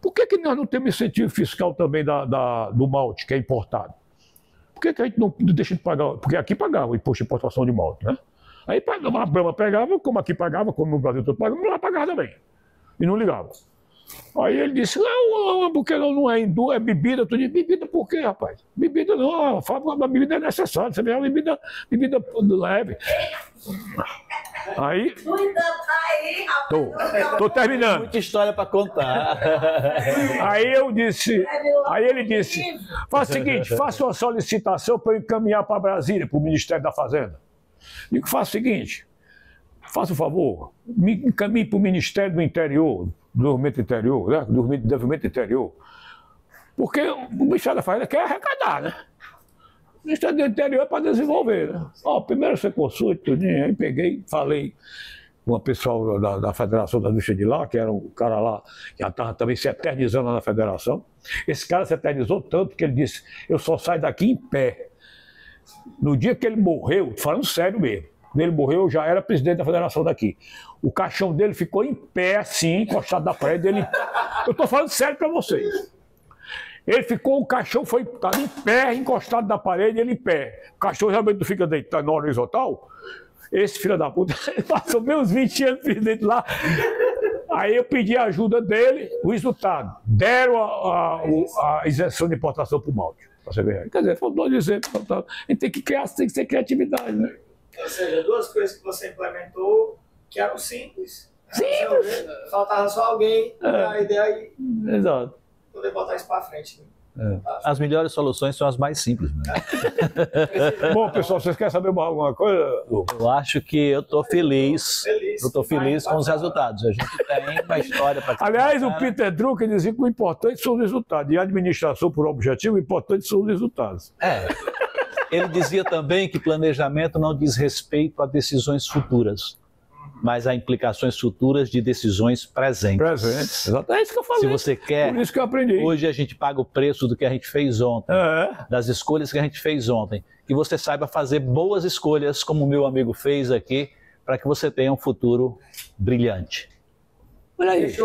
Por que nós não temos incentivo fiscal também do malte, que é importado? Por que a gente não deixa de pagar? Porque aqui pagava o imposto de importação de malte, né? Aí a Brahma pegava, como aqui pagava, como no Brasil todo pagava, lá pagava também. E não ligava. Aí ele disse, não, porque não é hindu, é bebida. Tu diz, bebida por quê, rapaz? Bebida não, a bebida é necessária, você vê, uma bebida leve. Aí... Tô terminando. Muita história para contar. Aí ele disse, faça o seguinte, faça uma solicitação para eu encaminhar para Brasília, para o Ministério da Fazenda. Digo, faça o seguinte, faça um favor, me encaminhe para o Ministério do Interior, do Desenvolvimento Interior, né? Do Desenvolvimento Interior. Porque o Ministério da Fazenda quer arrecadar, né? O Ministério do Interior é para desenvolver, né? Ó, primeiro você consulta, tudinho, aí peguei, falei com o pessoal da Federação da Indústria de lá, que era um cara lá que já estava também se eternizando lá na Federação. Esse cara se eternizou tanto que ele disse, eu só saio daqui em pé. No dia que ele morreu, falando sério mesmo, quando ele morreu, eu já era presidente da federação daqui. O caixão dele ficou em pé, assim, encostado na parede. Eu estou falando sério para vocês. Ele ficou, o caixão foi em pé, encostado na parede, ele em pé. O caixão realmente não fica deitado na horizontal. Esse filho da puta passou meus 20 anos presidente lá. Aí eu pedi a ajuda dele, o resultado. Deram a isenção de importação para o malte. Quer dizer, faltou dizer, a gente tem que criar, tem que ser criatividade, né? Ou seja, duas coisas que você implementou que eram simples. Simples. Faltava só alguém a ideia aí. Exato. Poder botar isso para frente. As melhores soluções são as mais simples. Né? Bom, pessoal, vocês querem saber alguma coisa? Eu acho que eu estou feliz. Eu estou feliz com os resultados. A gente tem uma história para... Aliás, o Peter Drucker dizia que o importante são os resultados. E a administração, por objetivo, o importante são os resultados. Ele dizia também que planejamento não diz respeito a decisões futuras, mas a implicações futuras de decisões presentes. Presentes, exato. É isso que eu falei. Se você quer, por isso que eu aprendi. Hoje a gente paga o preço do que a gente fez ontem, das escolhas que a gente fez ontem. Que você saiba fazer boas escolhas, como o meu amigo fez aqui, para que você tenha um futuro brilhante. Olha aí,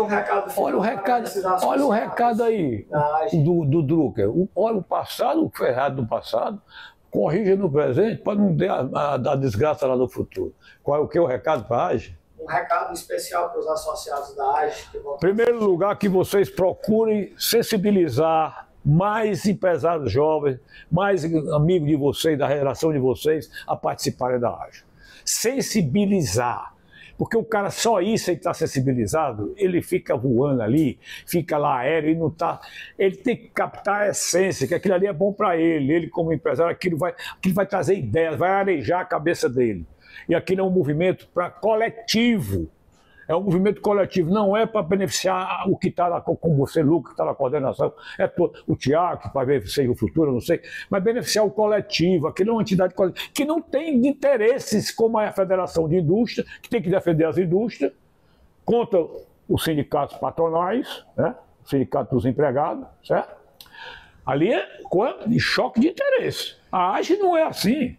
olha o recado aí do Drucker. Olha o passado, o que foi errado no passado, corrija no presente para não dar a desgraça lá no futuro. Qual é o recado para a AGE? recado especial para os associados da AGE. Em primeiro lugar, que vocês procurem sensibilizar mais empresários jovens, mais amigos de vocês, da relação de vocês, a participarem da AGE. Sensibilizar. Porque o cara só isso ele está sensibilizado, ele fica voando ali, fica lá aéreo e não está. Ele tem que captar a essência, que aquilo ali é bom para ele. Ele, como empresário, aquilo vai trazer ideias, vai arejar a cabeça dele. E aquilo é um movimento coletivo. É um movimento coletivo, não é para beneficiar o que está lá, como você, Lucas, que está na coordenação, o Tiago, que vai ver se o futuro, não sei, mas beneficiar o coletivo, aquilo é uma entidade coletiva, que não tem interesses como a Federação de Indústria, que tem que defender as indústrias, contra os sindicatos patronais, né? O sindicato dos empregados, certo? Ali é de choque de interesse. A AGE não é assim.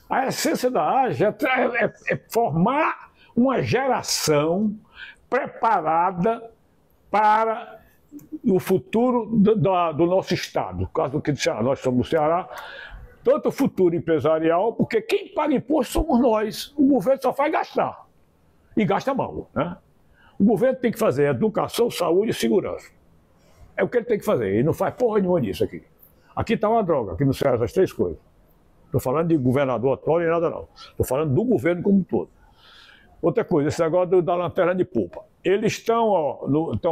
A essência da AGE é formar uma geração preparada para o futuro do nosso Estado. No caso do que do Ceará, nós somos o Ceará, tanto o futuro empresarial, porque quem paga imposto somos nós. O governo só faz gastar. E gasta mal, né? O governo tem que fazer educação, saúde e segurança. É o que ele tem que fazer. Ele não faz porra nenhuma disso aqui. Aqui está uma droga, aqui no Ceará, essas três coisas. Estou falando de governador atual e nada não. Estou falando do governo como um todo. Outra coisa, esse negócio da lanterna de polpa. Eles estão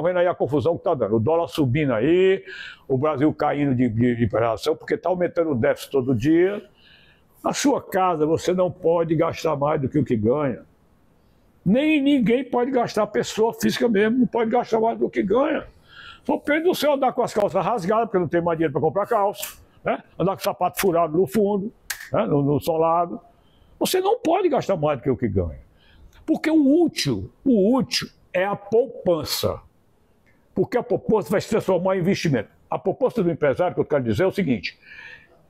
vendo aí a confusão que está dando. O dólar subindo aí, o Brasil caindo de inflação, porque está aumentando o déficit todo dia. Na sua casa, você não pode gastar mais do que o que ganha. Nem ninguém pode gastar, a pessoa física mesmo não pode gastar mais do que ganha. Só pena do céu andar com as calças rasgadas, porque não tem mais dinheiro para comprar calça, né? Andar com o sapato furado no fundo, né? no solado. Você não pode gastar mais do que o que ganha. Porque o útil é a poupança. Porque a poupança vai se transformar em investimento. A poupança do empresário, que eu quero dizer, é o seguinte: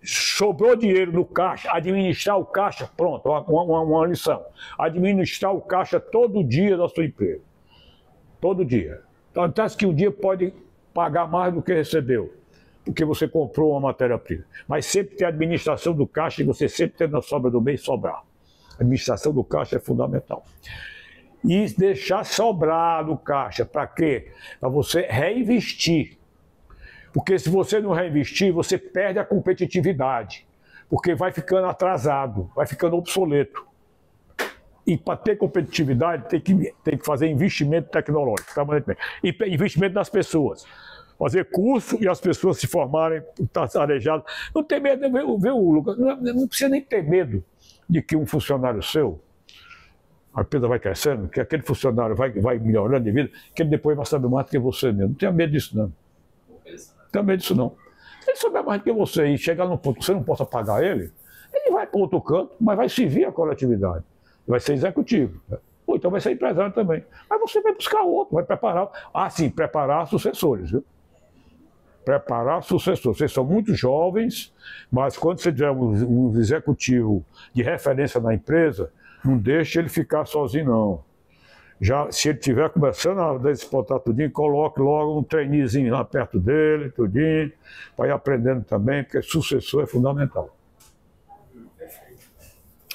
sobrou dinheiro no caixa, administrar o caixa, pronto, uma lição. Administrar o caixa todo dia da sua empresa. Todo dia. Então, acontece que um dia pode pagar mais do que recebeu, porque você comprou uma matéria-prima. Mas sempre tem a administração do caixa e você sempre tem na sobra do mês sobrar. A administração do caixa é fundamental. E deixar sobrar no caixa, para quê? Para você reinvestir. Porque se você não reinvestir, você perde a competitividade. Porque vai ficando atrasado, vai ficando obsoleto. E para ter competitividade, tem que fazer investimento tecnológico. E investimento nas pessoas. Fazer curso e as pessoas se formarem, estar arejadas. Não tem medo, viu, Lucas? Não precisa nem ter medo de que um funcionário seu, a empresa vai crescendo, que aquele funcionário vai melhorando de vida, que ele depois vai saber mais do que você mesmo. Não tenha medo disso, não. Não tenha medo disso, não. Se ele souber mais do que você e chegar num ponto que você não possa pagar ele vai para outro canto, mas vai servir a coletividade. Vai ser executivo. Né? Ou então vai ser empresário também. Mas você vai buscar outro, vai preparar. Ah, sim, preparar sucessores, viu? Preparar sucessores. Vocês são muito jovens, mas quando você tiver um executivo de referência na empresa, não deixe ele ficar sozinho, não. Já, se ele estiver começando a despontar tudinho, coloque logo um traineezinho lá perto dele, tudinho, para ir aprendendo também, porque sucessor é fundamental.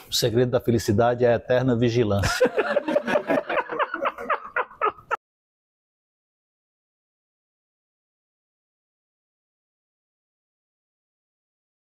O segredo da felicidade é a eterna vigilância.